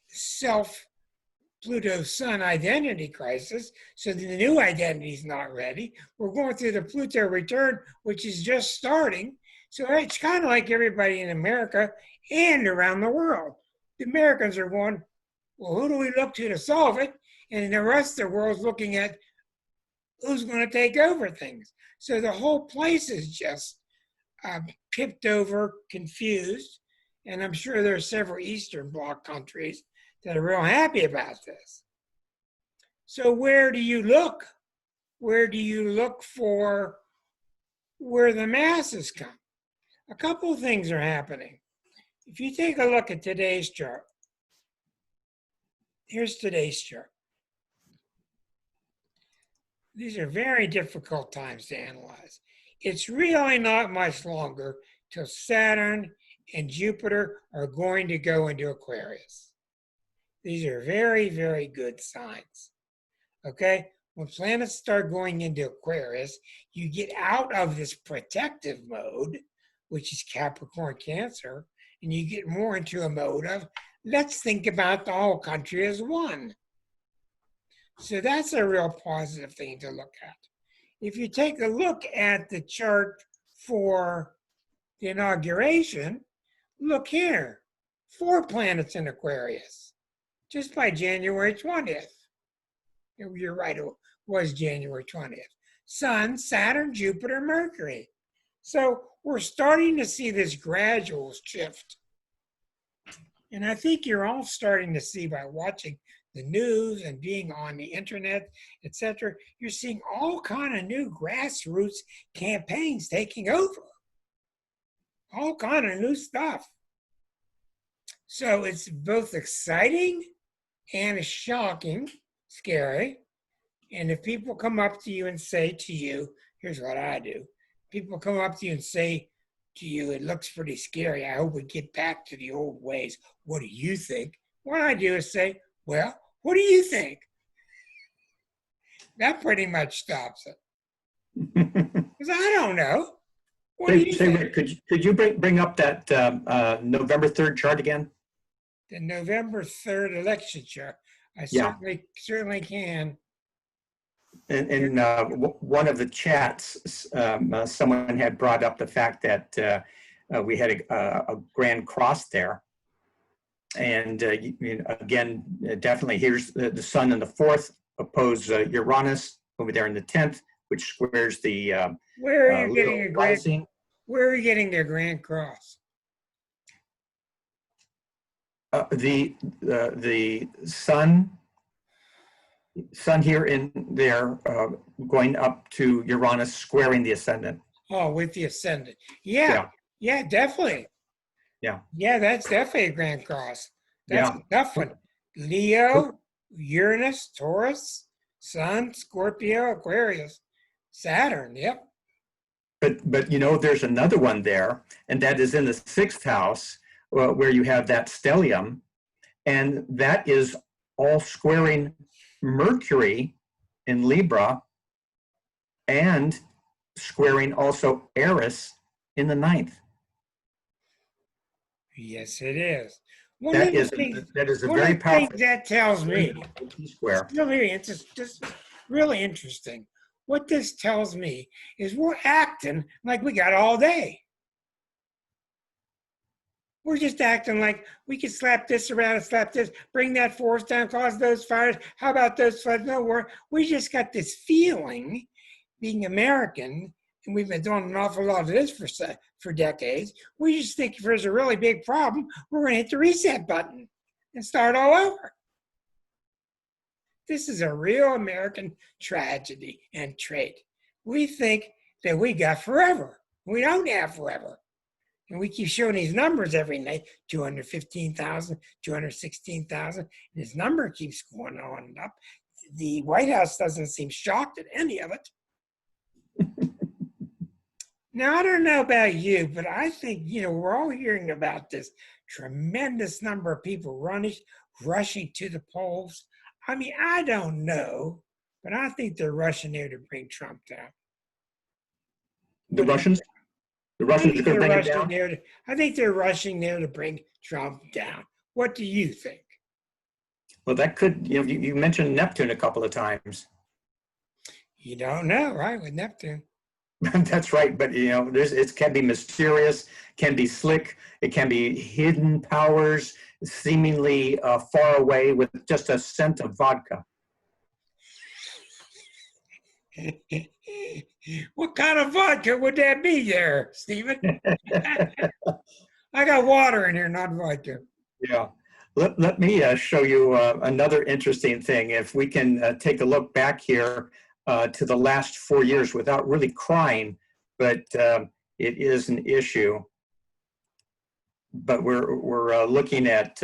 self-Pluto-Sun identity crisis, so the new identity is not ready. We're going through the Pluto return, which is just starting. So it's kind of like everybody in America and around the world. The Americans are going, well, who do we look to solve it? And the rest of the world's looking at who's going to take over things. So the whole place is just tipped over, confused. And I'm sure there are several Eastern Bloc countries that are real happy about this. So where do you look? Where do you look for where the masses come? A couple of things are happening. If you take a look at today's chart, here's today's chart. These are very difficult times to analyze. It's really not much longer till Saturn and Jupiter are going to go into Aquarius. These are very, very good signs. Okay? When planets start going into Aquarius, you get out of this protective mode, which is Capricorn Cancer, and you get more into a mode of let's think about the whole country as one. So that's a real positive thing to look at. If you take a look at the chart for the inauguration, look here, 4 planets in Aquarius, just by January 20th. You're right, it was January 20th. Sun, Saturn, Jupiter, Mercury. So we're starting to see this gradual shift. And I think you're all starting to see by watching the news and being on the internet, etc. You're seeing all kind of new grassroots campaigns taking over. All kind of new stuff. So it's both exciting and shocking, scary. And if people come up to you and say to you, here's what I do. People come up to you and say to you, it looks pretty scary. I hope we get back to the old ways. What do you think? What I do is say, well, what do you think? That pretty much stops it. Because I don't know. What do you think? Rick, could you bring up that November 3rd chart again? The November 3rd election chart. I certainly can. In one of the chats, someone had brought up the fact that we had a grand cross there. And again, definitely here's the sun in the 4th oppose Uranus over there in the 10th, which squares the where are you getting rising. Where are you getting their grand cross? The sun here in there going up to Uranus, squaring the ascendant. Oh, with the ascendant. Yeah, definitely. Yeah, that's definitely a grand cross. That's a tough one. Leo, Uranus, Taurus, Sun, Scorpio, Aquarius, Saturn. Yep. But there's another one there, and that is in the 6th house where you have that stellium, and that is all squaring Mercury in Libra and squaring also Eris in the 9th. Yes, it is. That is a very powerful. That tells me. Square. It's just really interesting. What this tells me is we're acting like we got all day. We're just acting like we can slap this around and slap this, bring that force down, cause those fires. How about those floods? No, we just got this feeling, being American, and we've been doing an awful lot of this for decades. We just think if there's a really big problem, we're going to hit the reset button and start all over. This is a real American tragedy and trait. We think that we got forever. We don't have forever. And we keep showing these numbers every night, 215,000, 216,000, and this number keeps going on and up. The White House doesn't seem shocked at any of it. Now, I don't know about you, but I think, we're all hearing about this tremendous number of people rushing to the polls. I mean, I don't know, but I think they're rushing there to bring Trump down. The Russians? The Russians are going to bring him down? I think they're rushing there to bring Trump down. What do you think? Well, that could, you mentioned Neptune a couple of times. You don't know, right, with Neptune. That's right, but it can be mysterious, can be slick, it can be hidden powers, seemingly far away with just a scent of vodka. What kind of vodka would that be there, Stephen? I got water in here, not vodka. Yeah. Let me show you another interesting thing. If we can take a look back here to the last 4 years without really crying, but it is an issue. But we're looking at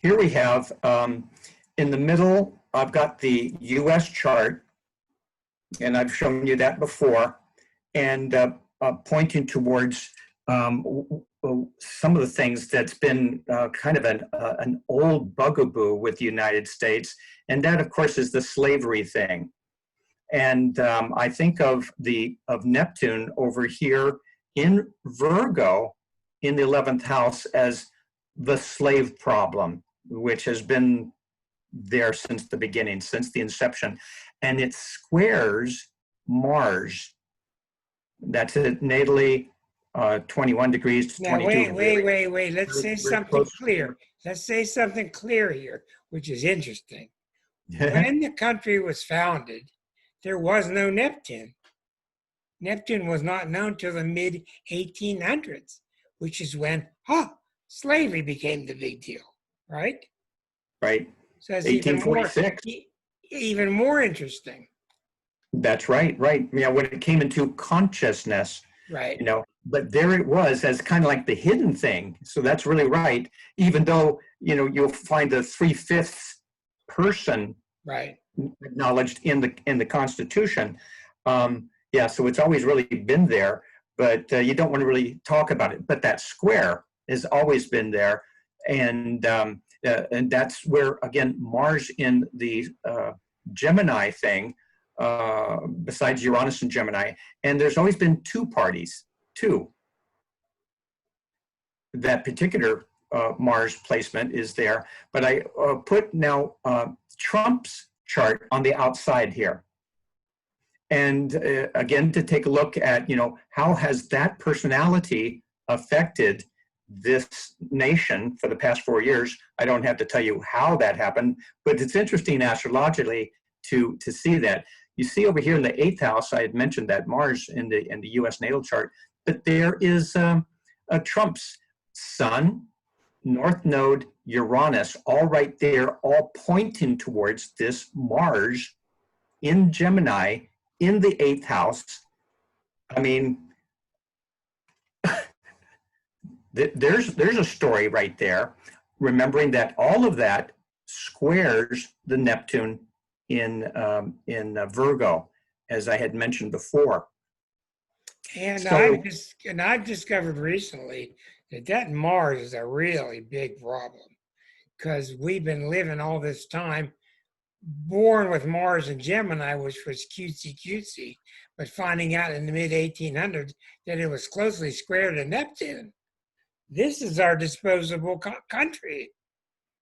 here we have in the middle, I've got the U.S. chart, and I've shown you that before, and pointing towards some of the things that's been kind of an old bugaboo with the United States, and that, of course, is the slavery thing. And I think of Neptune over here in Virgo in the 11th house as the slave problem, which has been there since the beginning, since the inception. And it squares Mars. That's it natally, 21 degrees to Now, 22. wait. Let's say something clear. Let's say something clear here, which is interesting. When the country was founded, there was no Neptune. Neptune was not known till the mid 1800s, which is when slavery became the big deal, right? Right. So that's 1846. even more interesting. That's right. Yeah, when it came into consciousness, right? But there it was as kind of like the hidden thing. So that's really right. Even though you'll find the 3/5 person right acknowledged in the Constitution. Yeah, so it's always really been there, but you don't want to really talk about it. But that square has always been there, and that's where, again, Mars in the Gemini thing, besides Uranus and Gemini, and there's always been two parties, that particular Mars placement is there. But I put now Trump's chart on the outside here. And again, to take a look at, how has that personality affected this nation for the past 4 years? I don't have to tell you how that happened, but it's interesting astrologically to see that. You see over here in the 8th house, I had mentioned that Mars in the U.S. natal chart, but there is a Trump's Sun, North Node, Uranus, all right there, all pointing towards this Mars in Gemini in the 8th house. I mean, there's a story right there, remembering that all of that squares the Neptune in Virgo, as I had mentioned before. And so, I've discovered recently that Mars is a really big problem, because we've been living all this time born with Mars and Gemini, which was cutesy, but finding out in the mid 1800s that it was closely squared to Neptune. This is our disposable country.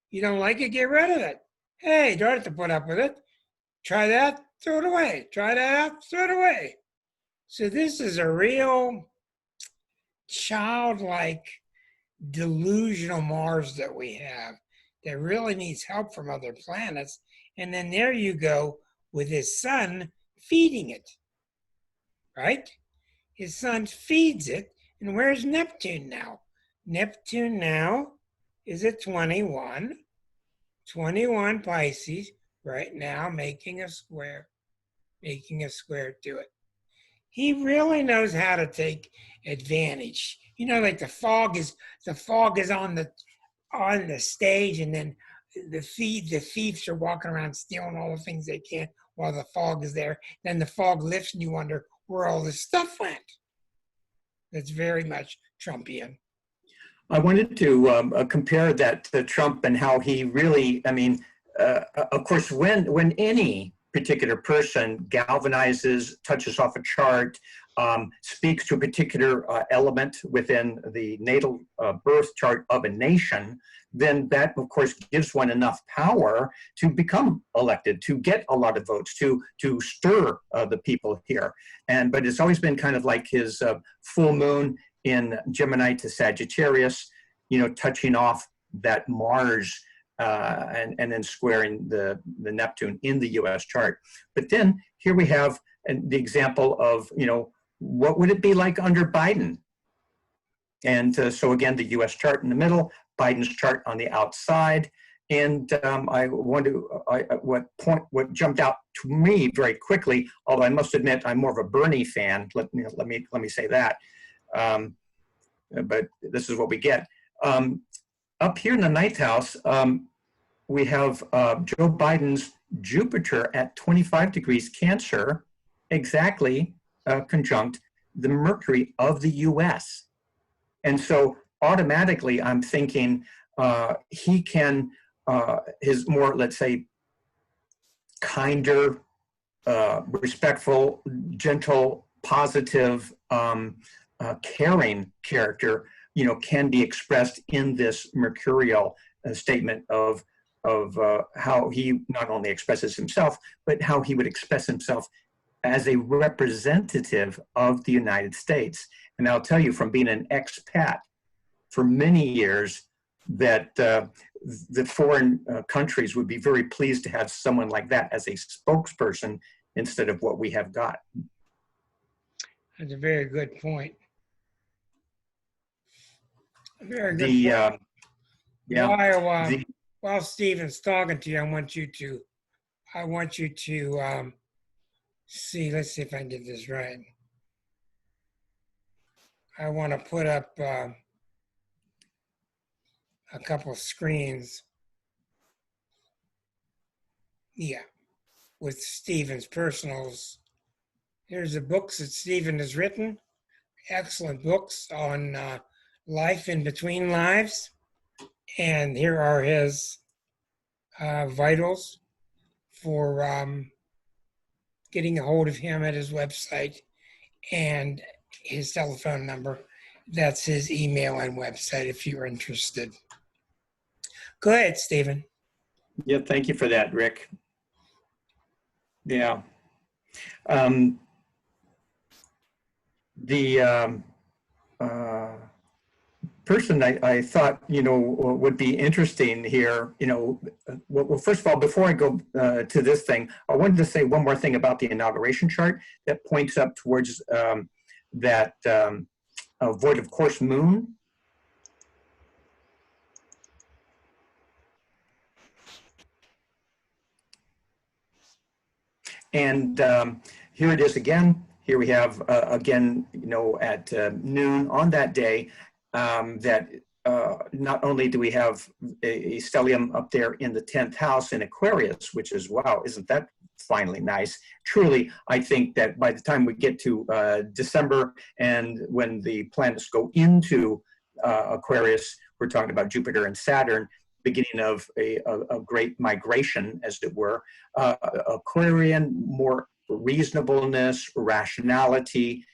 You don't like it, get rid of it. Hey, you don't have to put up with it. Try that, throw it away. Try that out, throw it away. So this is a real childlike, delusional Mars that we have that really needs help from other planets. And then there you go with his Sun feeding it, right? His Sun feeds it. And where's Neptune now? Neptune now is at 21 Pisces right now, making a square to it. He really knows how to take advantage. Like the fog is on the stage, and then the thieves are walking around stealing all the things they can while the fog is there. Then the fog lifts and you wonder where all this stuff went. That's very much Trumpian. I wanted to compare that to Trump and how he really, of course, when any particular person galvanizes, touches off a chart, speaks to a particular element within the natal birth chart of a nation, then that, of course, gives one enough power to become elected, to get a lot of votes, to stir the people here. But it's always been kind of like his full moon in Gemini to Sagittarius, touching off that Mars and then squaring the Neptune in the U.S. chart. But then here we have the example of, what would it be like under Biden? And so again, the U.S. chart in the middle, Biden's chart on the outside. And I want to, what jumped out to me very quickly, although I must admit I'm more of a Bernie fan, let me say that. But this is what we get. Up here in the 9th house, we have Joe Biden's Jupiter at 25 degrees Cancer, exactly conjunct the Mercury of the U.S. And so automatically I'm thinking he can, his more, let's say, kinder, respectful, gentle, positive, caring character, can be expressed in this mercurial statement of how he not only expresses himself, but how he would express himself as a representative of the United States. And I'll tell you, from being an expat for many years, that the foreign countries would be very pleased to have someone like that as a spokesperson instead of what we have got. That's a very good point. A very good The point. yeah, While Stephen's talking to you, I want you to see. Let's see if I can get this right. I want to put up a couple of screens. Yeah, with Stephen's personals. Here's the books that Stephen has written. Excellent books on life in between lives. And here are his vitals for getting a hold of him at his website and his telephone number. That's his email and website if you're interested. Go ahead, Stephen. Yeah, thank you for that, Rick. Yeah. The person I thought, would be interesting here, well, first of all, before I go to this thing, I wanted to say one more thing about the inauguration chart that points up towards that void of course moon. And here it is again. Here we have, again, at noon on that day, that not only do we have a stellium up there in the 10th house in Aquarius, which is, wow, isn't that finally nice? Truly, I think that by the time we get to December and when the planets go into Aquarius, we're talking about Jupiter and Saturn, beginning of a great migration, as it were. Aquarian, more reasonableness, rationality,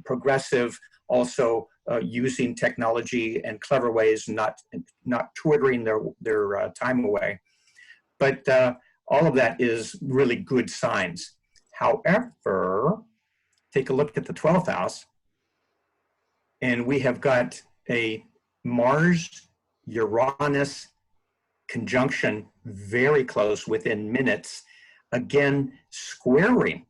progressive, also using technology and clever ways, not twittering their time away. But all of that is really good signs. However, take a look at the 12th house, and we have got a Mars-Uranus conjunction very close within minutes, again squaring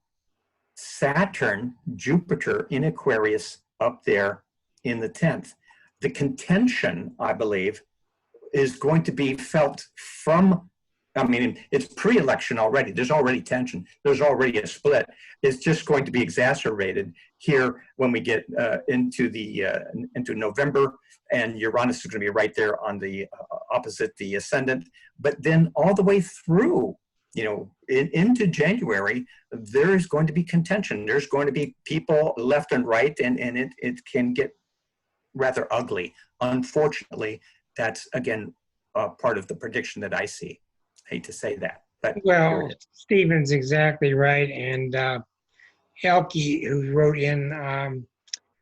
Saturn, Jupiter in Aquarius up there in the 10th. The contention, I believe, is going to be felt from, I mean, it's pre-election already. There's already tension. There's already a split. It's just going to be exacerbated here when we get into November, and Uranus is going to be right there on the opposite the ascendant. But then all the way through, into January, there is going to be contention. There's going to be people left and right, and it can get rather ugly. Unfortunately, that's, again, part of the prediction that I see. I hate to say that, but well, Stephen's exactly right. And Elke, who wrote in,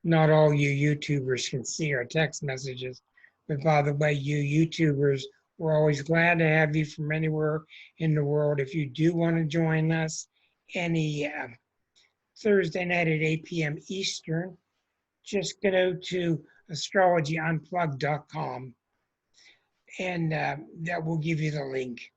not all you YouTubers can see our text messages, but by the way, you YouTubers, we're always glad to have you from anywhere in the world. If you do want to join us any Thursday night at 8 p.m. Eastern, just go to astrologyunplugged.com, and that will give you the link.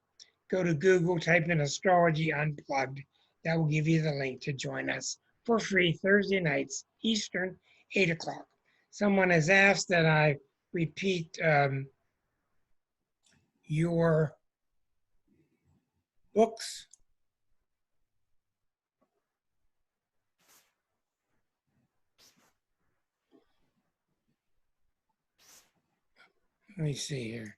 Go to Google, type in Astrology Unplugged. That will give you the link to join us for free Thursday nights, Eastern, 8 o'clock. Someone has asked that I repeat your books. Let me see here.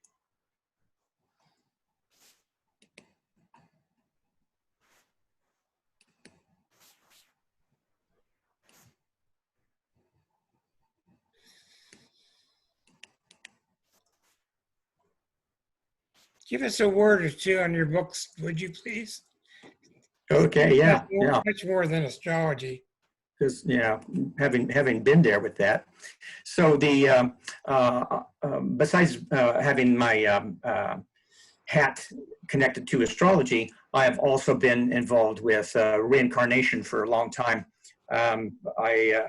Give us a word or two on your books, would you please? Okay, Much yeah, more, yeah. much more than astrology. Because yeah, having been there with that. So the besides having my hat connected to astrology, I have also been involved with reincarnation for a long time. I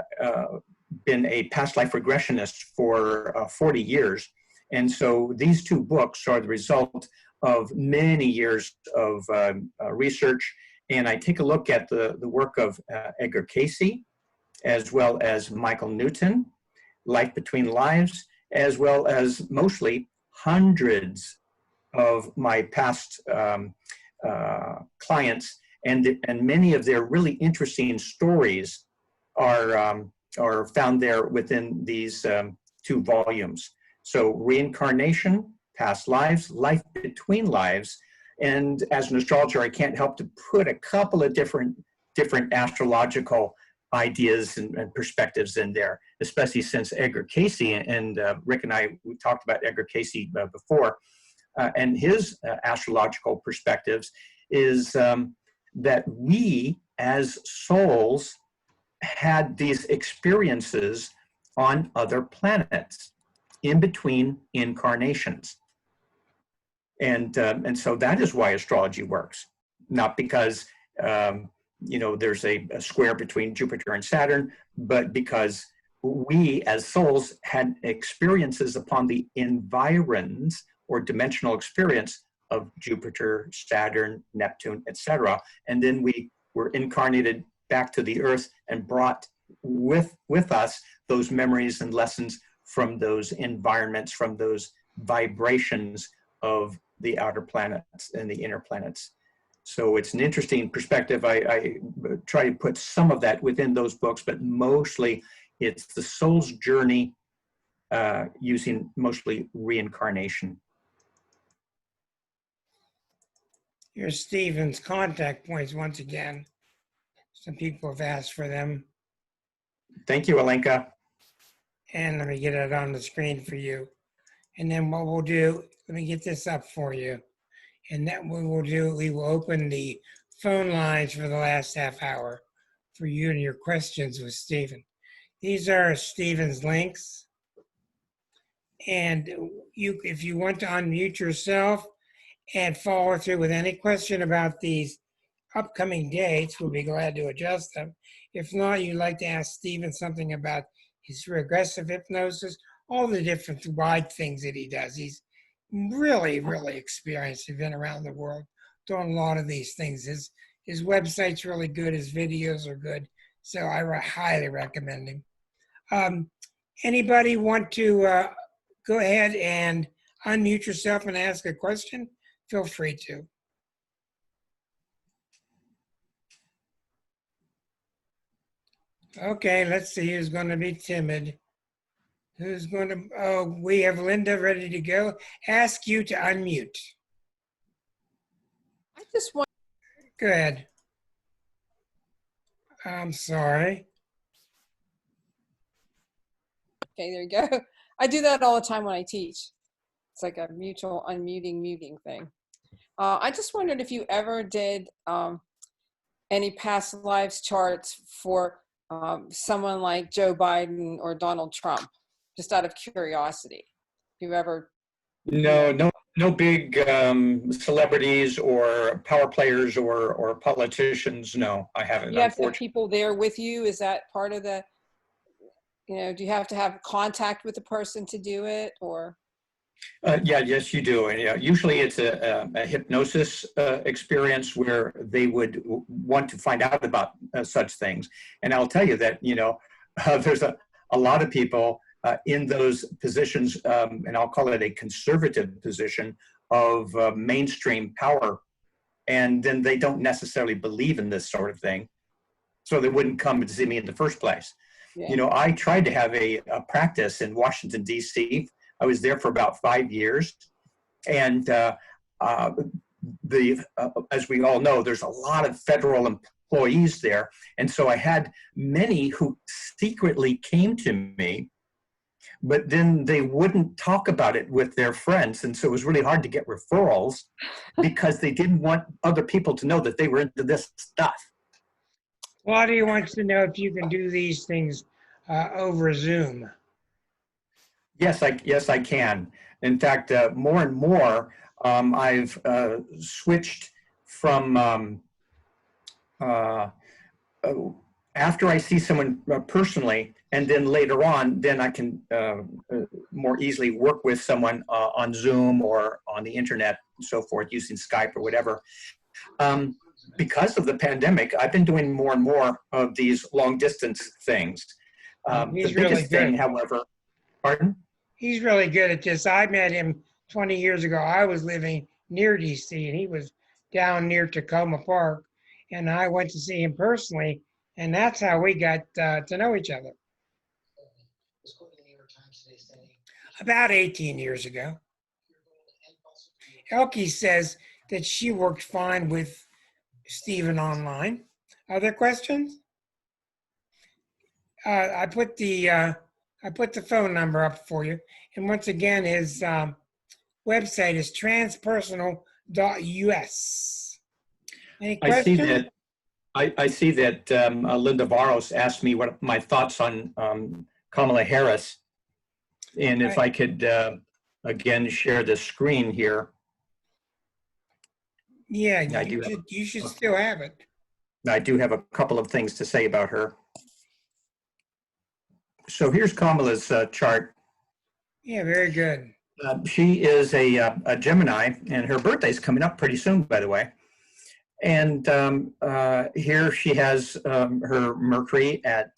been a past life regressionist for 40 years. And so these two books are the result of many years of research. And I take a look at the work of Edgar Cayce, as well as Michael Newton, Life Between Lives, as well as mostly hundreds of my past clients, and many of their really interesting stories are found there within these two volumes. So reincarnation, past lives, life between lives, and as an astrologer, I can't help to put a couple of different astrological ideas and perspectives in there, especially since Edgar Cayce and Rick and I, we talked about Edgar Cayce before, and his astrological perspectives is that we as souls had these experiences on other planets in between incarnations. And so that is why astrology works, not because there's a square between Jupiter and Saturn, but because we as souls had experiences upon the environs or dimensional experience of Jupiter, Saturn, Neptune, etc. And then we were incarnated back to the earth and brought with us those memories and lessons from those environments, from those vibrations of the outer planets and the inner planets. So it's an interesting perspective. I try to put some of that within those books, but mostly it's the soul's journey using mostly reincarnation. Here's Stephen's contact points once again. Some people have asked for them. Thank you, Alenka. And let me get it on the screen for you. And then what we'll do, let me get this up for you. And that we will do, we will open the phone lines for the last half hour for you and your questions with Stephen. These are Stephen's links. And you, if you want to unmute yourself and follow through with any question about these upcoming dates, we'll be glad to adjust them. If not, you'd like to ask Stephen something about his regressive hypnosis, all the different wide things that he does. He's really, really experienced. He's been around the world doing a lot of these things. His website's really good. His videos are good. So I highly recommend him. Anybody want to go ahead and unmute yourself and ask a question? Feel free to. Okay, let's see who's going to be timid. Who's going to, oh, we have Linda ready to go. Ask you to unmute. I just want. Go ahead. I'm sorry. Okay, there you go. I do that all the time when I teach. It's like a mutual muting thing. I just wondered if you ever did any past lives charts for someone like Joe Biden or Donald Trump, just out of curiosity. If you ever. No big celebrities or power players or politicians. No, I haven't. You have to have people there with you. Is that part of the, do you have to have contact with the person to do it, or? Yes, you do. And usually it's a hypnosis experience where they would want to find out about such things. And I'll tell you that, there's a lot of people in those positions, and I'll call it a conservative position of mainstream power. And then they don't necessarily believe in this sort of thing. So they wouldn't come to see me in the first place. Yeah. I tried to have a practice in Washington, D.C. I was there for about 5 years. And as we all know, there's a lot of federal employees there. And so I had many who secretly came to me but then they wouldn't talk about it with their friends. And so it was really hard to get referrals because they didn't want other people to know that they were into this stuff. Claudia wants to know if you can do these things over Zoom. Yes, I can. In fact, more and more, I've switched from after I see someone personally, and then later on, then I can more easily work with someone on Zoom or on the internet and so forth, using Skype or whatever. Because of the pandemic, I've been doing more and more of these long distance things. The He's biggest really thing, good. however, pardon? He's really good at this. I met him 20 years ago. I was living near DC and he was down near Tacoma Park. And I went to see him personally. And that's how we got to know each other. About 18 years ago. Elke says that she worked fine with Stephen online. Other questions? I put the phone number up for you. And once again, his website is transpersonal.us. Any questions? I see that Linda Varos asked me what my thoughts on Kamala Harris, and if I could again share the screen here. Yeah, you should still have it. I do have a couple of things to say about her. So here's Kamala's chart. Yeah, very good. She is a Gemini, and her birthday's coming up pretty soon, by the way. And here she has her Mercury at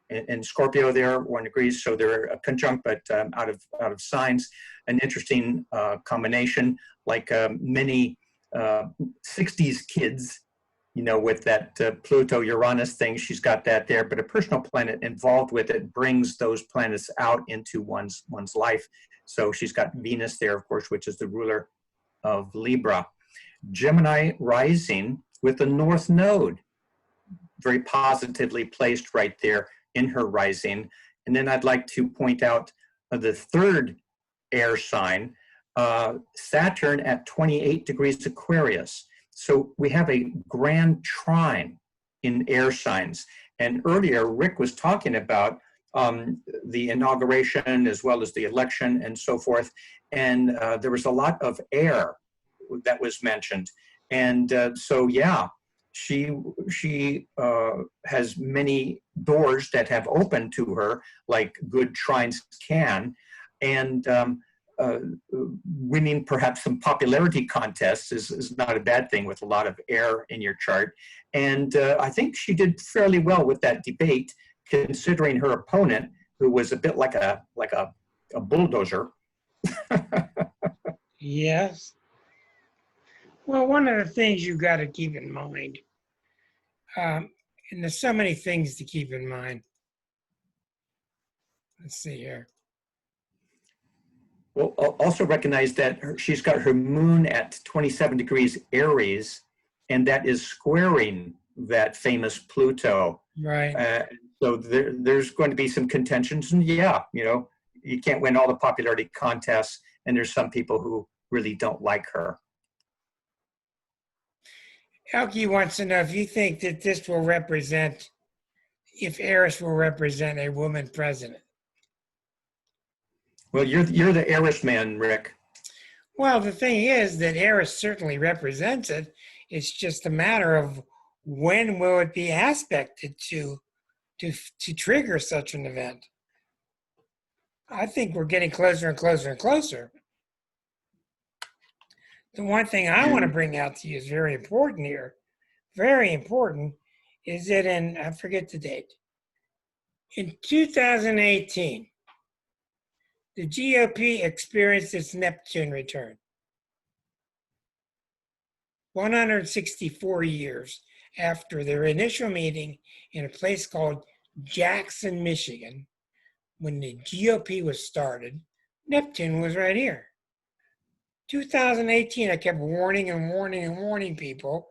in Scorpio there, 1 degree, so they're conjunct, but out of signs. An interesting combination, like many 60s kids, you know, with that Pluto-Uranus thing, she's got that there, but a personal planet involved with it brings those planets out into one's life. So she's got Venus there, of course, which is the ruler of Libra. Gemini rising with the North Node, very positively placed right there in her rising. And then I'd like to point out the third air sign, Saturn at 28 degrees Aquarius. So we have a grand trine in air signs. And earlier, Rick was talking about the inauguration as well as the election and so forth. And there was a lot of air that was mentioned. And so, yeah, she has many doors that have opened to her, like good trines can. And winning perhaps some popularity contests is not a bad thing with a lot of air in your chart. And I think she did fairly well with that debate, considering her opponent, who was a bit like a bulldozer. Yes. Well, one of the things you've got to keep in mind, and there's so many things to keep in mind. Let's see here. Well, also recognize that she's got her moon at 27 degrees Aries, and that is squaring that famous Pluto. Right. So there's going to be some contentions, and yeah, you know, you can't win all the popularity contests, and there's some people who really don't like her. Elke wants to know if you think that this will represent, if Eris will represent a woman president. Well, you're the Eris man, Rick. Well, the thing is that Eris certainly represents it. It's just a matter of when will it be aspected to trigger such an event. I think we're getting closer and closer and closer. The one thing I want to bring out to you is very important here, very important, is that in, I forget the date, in 2018, the GOP experienced its Neptune return. 164 years after their initial meeting in a place called Jackson, Michigan, when the GOP was started, Neptune was right here. 2018, I kept warning and warning and warning people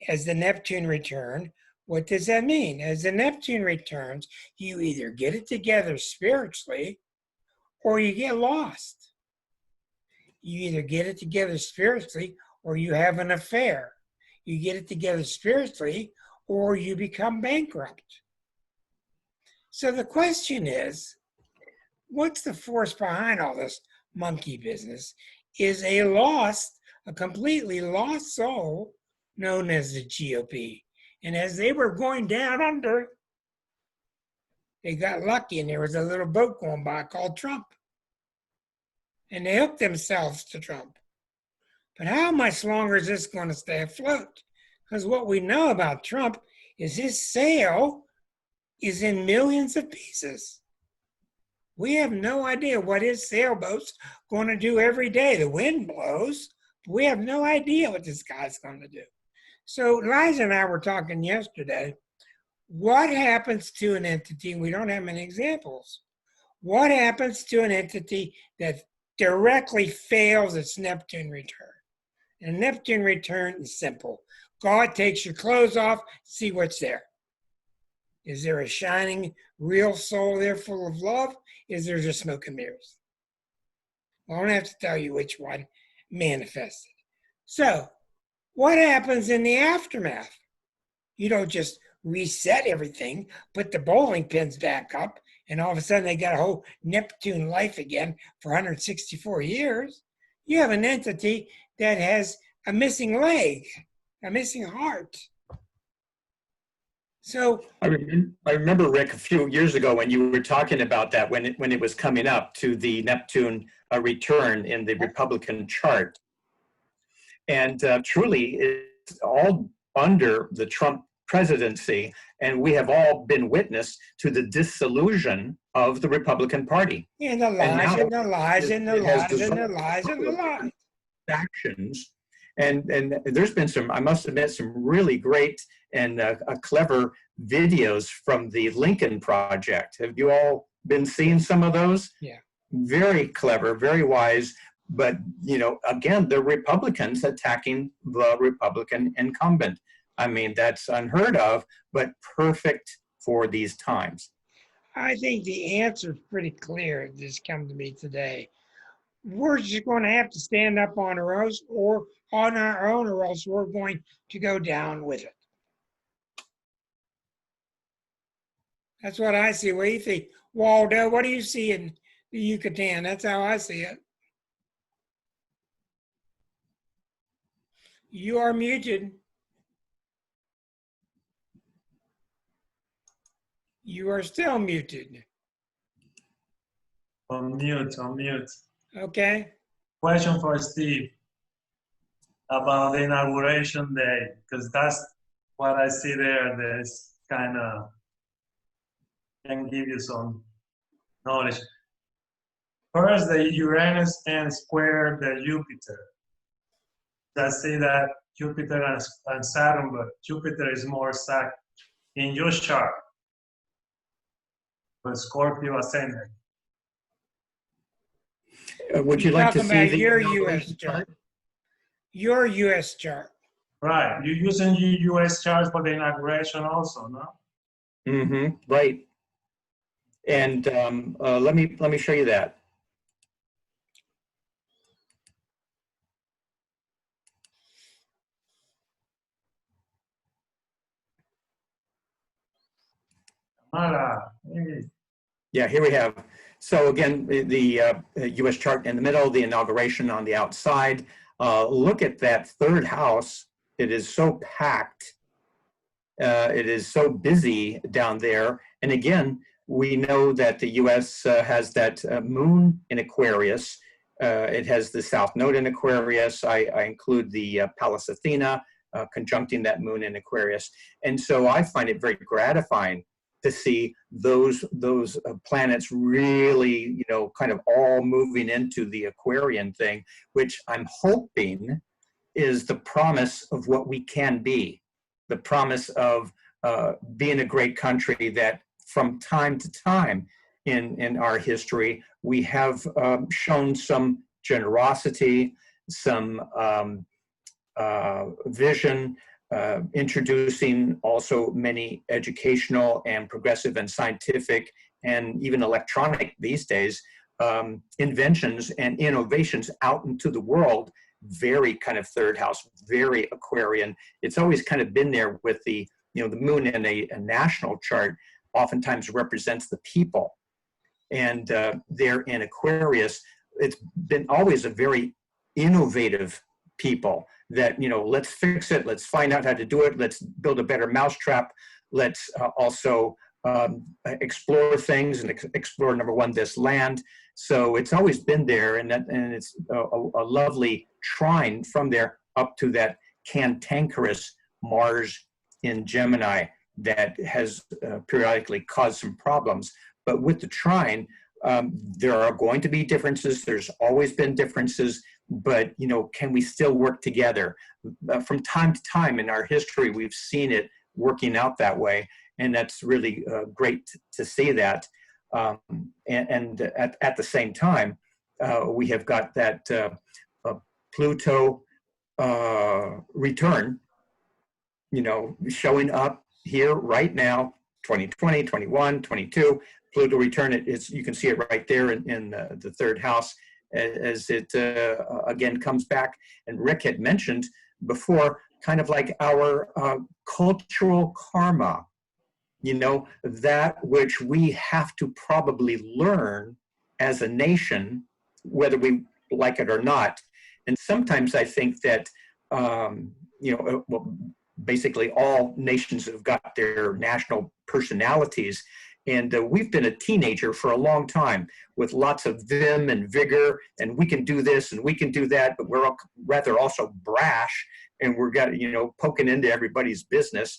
as the Neptune returned. What does that mean? As the Neptune returns, you either get it together spiritually or you get lost. You either get it together spiritually or you have an affair. You get it together spiritually or you become bankrupt. So the question is, what's the force behind all this monkey business? Is a completely lost soul known as the GOP. And as they were going down under, they got lucky and there was a little boat going by called Trump. And they hooked themselves to Trump. But how much longer is this going to stay afloat? Because what we know about Trump is his sail is in millions of pieces. We have no idea what his sailboat's going to do every day. The wind blows, but we have no idea what this guy's going to do. So Liza and I were talking yesterday. What happens to an entity? We don't have many examples. What happens to an entity that directly fails its Neptune return? And Neptune return is simple. God takes your clothes off, see what's there. Is there a shining, real soul there full of love? Is there just smoke and mirrors? I don't have to tell you which one manifested. So, what happens in the aftermath? You don't just reset everything, put the bowling pins back up, and all of a sudden they got a whole Neptune life again for 164 years. You have an entity that has a missing leg, a missing heart. So I remember, Rick, a few years ago when you were talking about that, when it was coming up to the Neptune return in the Republican chart. And truly, it's all under the Trump presidency, and we have all been witness to the disillusion of the Republican Party. And the lies and the lies and the lies and the lies and the lies. Actions. And there's been some, I must admit, some really great and clever videos from the Lincoln Project. Have you all been seeing some of those? Yeah. Very clever, very wise. But, you know, again, the Republicans attacking the Republican incumbent. I mean, that's unheard of, but perfect for these times. I think the answer is pretty clear. It just come to me today. We're just going to have to stand up on our own, or else we're going to go down with it. That's what I see. What do you think? Waldo, what do you see in the Yucatan? That's how I see it. You are muted. You are still muted. On mute. Okay. Question for Steve about the inauguration day, because that's what I see there. There's kind of can give you some knowledge. First, the Uranus and square the Jupiter. I see that Jupiter and Saturn, but Jupiter is more stacked in your chart. But Scorpio ascendant. Would you like to see the your U.S. chart? Your U.S. chart. Right. You're using your U.S. chart for the inauguration also, no? Mm-hmm. Right. And let me show you that. Yeah, here we have. So again, the U.S. chart in the middle, the inauguration on the outside. Look at that third house. It is so packed. It is so busy down there. And again, we know that the U.S. Has that moon in Aquarius. It has the south node in Aquarius. I include the Pallas Athena conjuncting that moon in Aquarius. And so I find it very gratifying to see those planets really, you know, kind of all moving into the Aquarian thing, which I'm hoping is the promise of what we can be, the promise of being a great country that from time to time in our history, we have shown some generosity, some vision, introducing also many educational and progressive and scientific and even electronic these days inventions and innovations out into the world. Very kind of third house, very Aquarian. It's always kind of been there with the, the moon in a national chart oftentimes represents the people. And there in Aquarius, it's been always a very innovative people that, let's fix it, let's find out how to do it, let's build a better mousetrap, let's also explore things and explore, number one, this land. So it's always been there, and it's a lovely trine from there up to that cantankerous Mars in Gemini that has periodically caused some problems. But with the trine, there are going to be differences. There's always been differences, but can we still work together? From time to time in our history, we've seen it working out that way, and that's really great to see that. And at the same time, we have got that Pluto return, showing up here right now, 2020, 21, 22. Pluto return, you can see it right there in the third house as it again comes back. And Rick had mentioned before, kind of like our cultural karma, that which we have to probably learn as a nation, whether we like it or not. And sometimes I think that, basically all nations have got their national personalities. And we've been a teenager for a long time with lots of vim and vigor, and we can do this and we can do that, but we're rather also brash, and we're got, poking into everybody's business.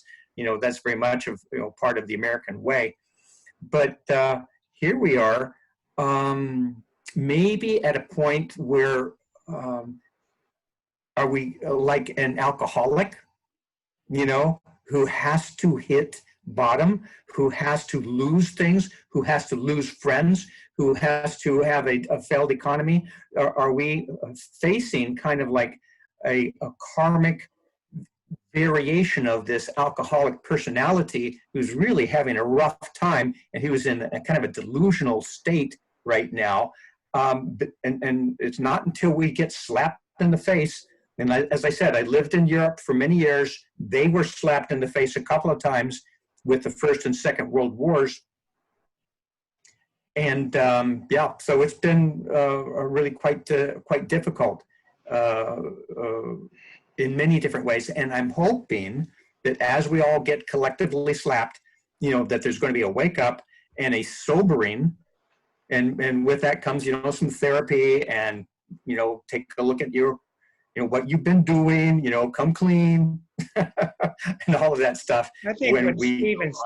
That's very much of, part of the American way. But here we are, maybe at a point where, are we like an alcoholic, who has to hit bottom, who has to lose things, who has to lose friends, who has to have a failed economy? Are we facing kind of like a karmic variation of this alcoholic personality who's really having a rough time, and he was in a kind of a delusional state right now? And it's not until we get slapped in the face. And as I said, I lived in Europe for many years. They were slapped in the face a couple of times with the First and Second World Wars. And so it's been really quite difficult in many different ways. And I'm hoping that as we all get collectively slapped, that there's going to be a wake up and a sobering. And with that comes, some therapy and, take a look at what you've been doing, come clean, and all of that stuff. I think what Stephen's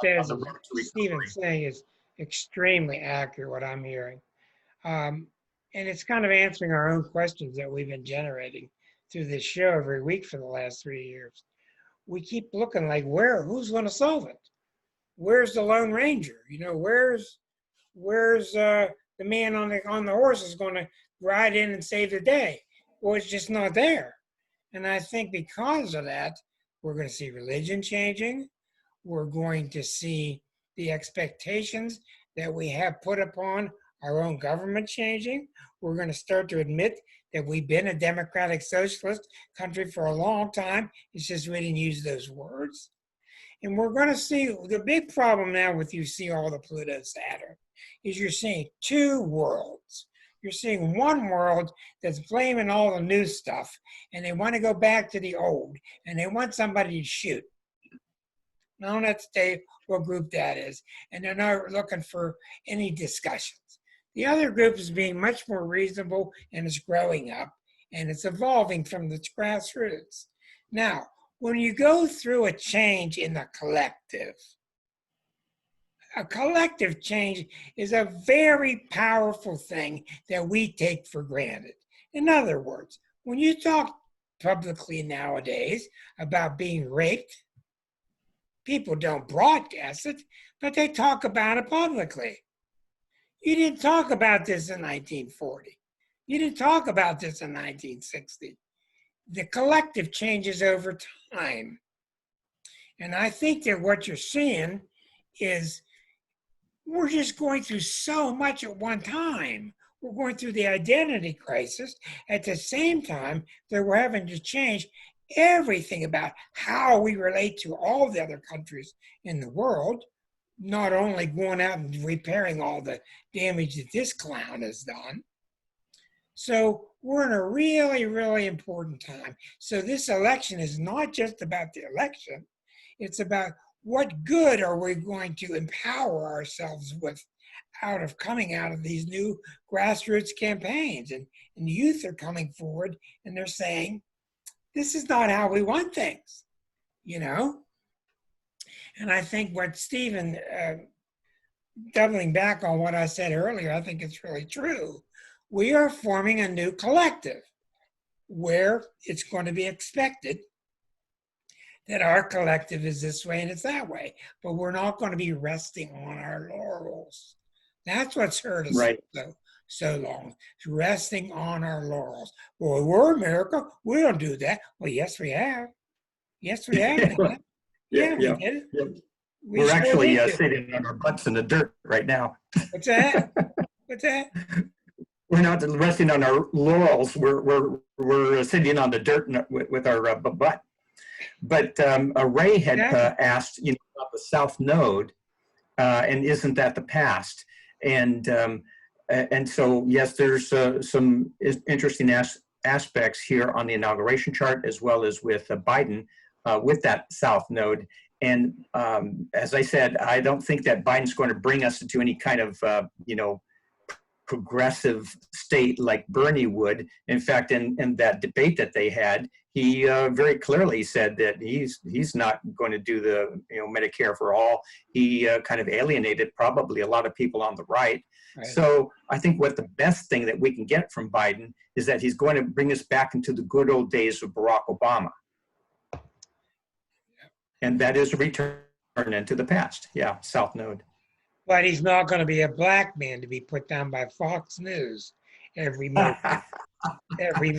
saying is extremely accurate, what I'm hearing. And it's kind of answering our own questions that we've been generating through this show every week for the last 3 years. We keep looking like, who's going to solve it? Where's the Lone Ranger? Where's the man on the horse is going to ride in and save the day? Well, it's just not there. And I think because of that, we're going to see religion changing. We're going to see the expectations that we have put upon our own government changing. We're going to start to admit that we've been a democratic socialist country for a long time. It's just we didn't use those words. And we're going to see the big problem now with you see all the Pluto Saturn is you're seeing two worlds. You're seeing one world that's blaming all the new stuff, and they want to go back to the old, and they want somebody to shoot. I don't have to tell you what group that is, and they're not looking for any discussions. The other group is being much more reasonable, and it's growing up, and it's evolving from the grassroots. Now, when you go through a change in the collective, a collective change is a very powerful thing that we take for granted. In other words, when you talk publicly nowadays about being raped, people don't broadcast it, but they talk about it publicly. You didn't talk about this in 1940. You didn't talk about this in 1960. The collective changes over time. And I think that what you're seeing is we're just going through so much at one time. We're going through the identity crisis at the same time that we're having to change everything about how we relate to all the other countries in the world, not only going out and repairing all the damage that this clown has done. So we're in a really, really important time. So this election is not just about the election. It's about what good are we going to empower ourselves with coming out of these new grassroots campaigns. And youth are coming forward and they're saying, this is not how we want things, you know? And I think what Stephen, doubling back on what I said earlier, I think it's really true. We are forming a new collective where it's going to be expected that our collective is this way and it's that way, but we're not going to be resting on our laurels. That's what's hurt us Right. so long, resting on our laurels. Well, we're America. We don't do that. Well, yes, we have. Yes, we have. Yeah, we did it. Yeah. We We're sure actually did. sitting on our butts in the dirt right now. What's that? What's that? We're not resting on our laurels. We're sitting on the dirt with our butt. But Ray had asked, about the South Node, and isn't that the past? And so yes, there's some interesting aspects here on the inauguration chart, as well as with Biden with that South Node. And as I said, I don't think that Biden's going to bring us into any kind of progressive state like Bernie would. In fact, in that debate that they had, he very clearly said that he's not going to do the Medicare for all. He kind of alienated probably a lot of people on the right. So I think what the best thing that we can get from Biden is that he's going to bring us back into the good old days of Barack Obama. And that is a return into the past. Yeah, South Node. But he's not going to be a black man to be put down by Fox News every motion, every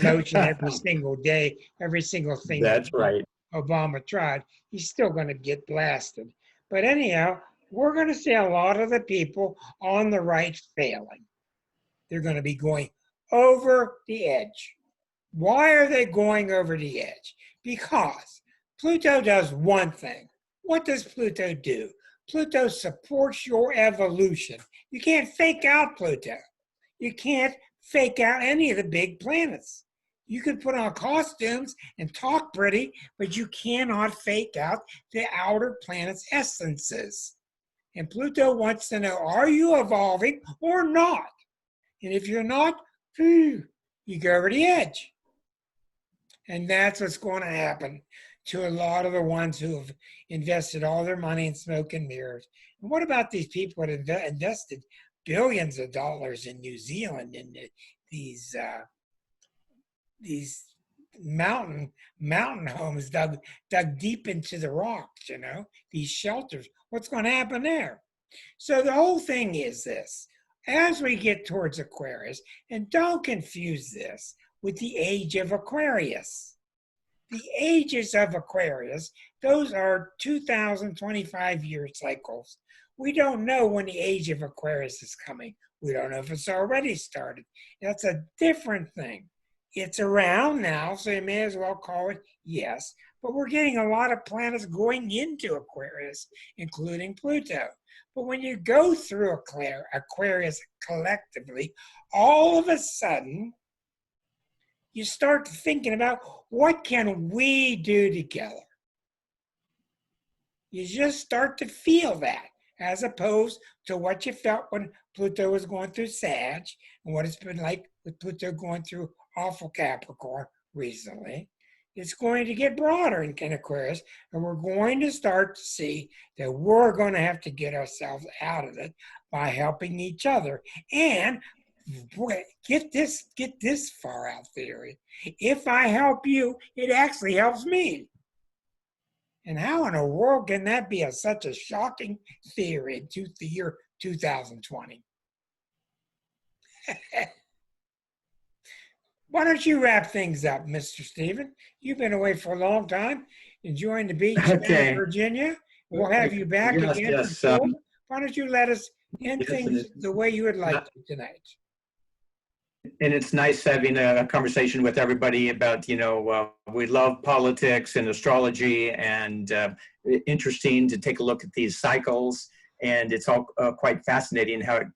single day, every single thing. That's right. Obama tried. He's still going to get blasted. But anyhow, we're going to see a lot of the people on the right failing. They're going to be going over the edge. Why are they going over the edge? Because Pluto does one thing. What does Pluto do? Pluto supports your evolution. You can't fake out Pluto. You can't fake out any of the big planets. You can put on costumes and talk pretty, but you cannot fake out the outer planet's essences. And Pluto wants to know, are you evolving or not? And if you're not, you go over the edge. And that's what's going to happen to a lot of the ones who have invested all their money in smoke and mirrors. And what about these people that invested billions of dollars in New Zealand in these mountain homes dug deep into the rocks, these shelters? What's going to happen there? So the whole thing is this. As we get towards Aquarius, and don't confuse this with the age of Aquarius. The ages of Aquarius, those are 2025-year cycles. We don't know when the age of Aquarius is coming. We don't know if it's already started. That's a different thing. It's around now, so you may as well call it yes. But we're getting a lot of planets going into Aquarius, including Pluto. But when you go through Aquarius collectively, all of a sudden, you start thinking about what can we do together? You just start to feel that, as opposed to what you felt when Pluto was going through Sag and what it's been like with Pluto going through awful Capricorn recently. It's going to get broader in Aquarius, and we're going to start to see that we're going to have to get ourselves out of it by helping each other. And get this far out theory. If I help you, it actually helps me. And how in the world can that be such a shocking theory in the year 2020? Why don't you wrap things up, Mr. Stephen? You've been away for a long time. enjoying the beach down Okay. in Virginia. We'll have you back Yes, again for yes, sure. Why don't you let us end yes, and things the way you would like to tonight? And it's nice having a conversation with everybody about, we love politics and astrology, and interesting to take a look at these cycles. And it's all quite fascinating how it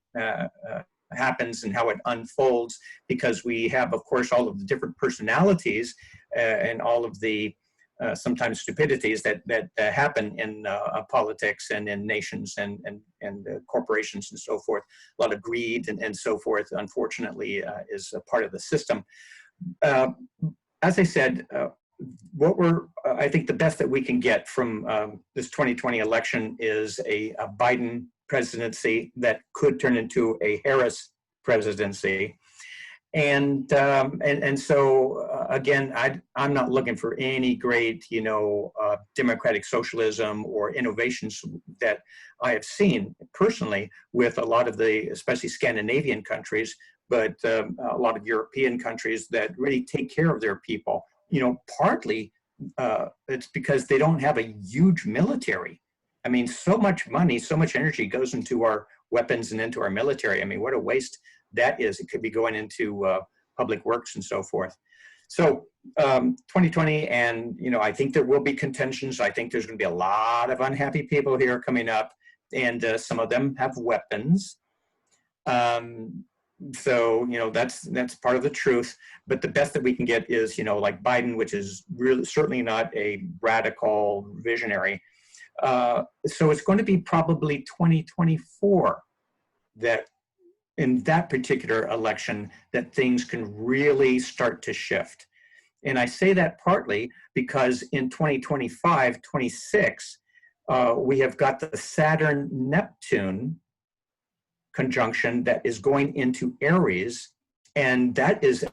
happens and how it unfolds, because we have, of course, all of the different personalities and all of the sometimes stupidities that happen in politics and in nations and corporations and so forth. A lot of greed and so forth, unfortunately, is a part of the system. As I said, I think the best that we can get from this 2020 election is a Biden presidency that could turn into a Harris presidency. And so again, I'm not looking for any great, democratic socialism or innovations that I have seen personally with a lot of the, especially Scandinavian countries, but a lot of European countries that really take care of their people. Partly it's because they don't have a huge military. I mean, so much money, so much energy goes into our weapons and into our military. I mean, what a waste that is. It could be going into public works and so forth. So 2020, and I think there will be contentions. I think there's going to be a lot of unhappy people here coming up, and some of them have weapons. So that's part of the truth. But the best that we can get is like Biden, which is really certainly not a radical visionary. So it's going to be probably 2024 that in that particular election that things can really start to shift. And I say that partly because in 2025, 26, we have got the Saturn-Neptune conjunction that is going into Aries, and that is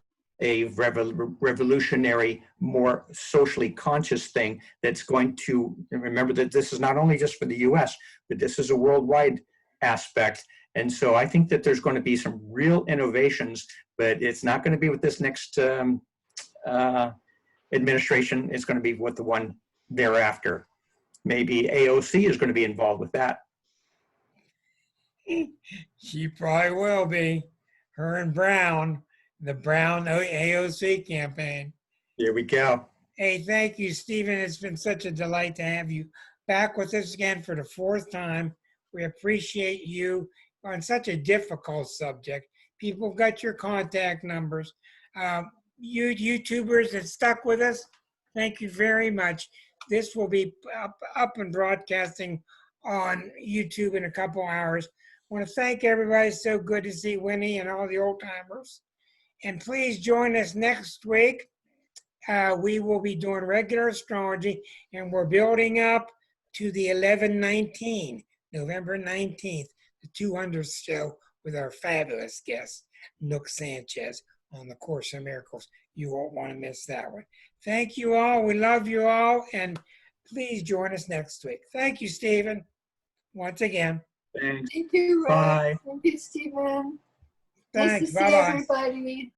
a revolutionary, more socially conscious thing that's going to, remember that this is not only just for the US, but this is a worldwide aspect. And so I think that there's going to be some real innovations, but it's not going to be with this next administration. It's going to be with the one thereafter. Maybe AOC is going to be involved with that. She probably will be. Her and Brown, the Brown AOC campaign. Here we go. Hey, thank you, Stephen. It's been such a delight to have you back with us again for the 4th time. We appreciate you on such a difficult subject. People got your contact numbers. You YouTubers that stuck with us, thank you very much. This will be up and broadcasting on YouTube in a couple hours. I want to thank everybody. It's so good to see Winnie and all the old timers. And please join us next week. We will be doing regular astrology, and we're building up to the 11/19, November 19th, the 200th show with our fabulous guest, Nook Sanchez, on the Course in Miracles. You won't want to miss that one. Thank you all. We love you all. And please join us next week. Thank you, Stephen, once again. Thanks. Thank you, Ray. Bye. Thank you, Stephen. Thanks. Nice to see Bye-bye. everybody.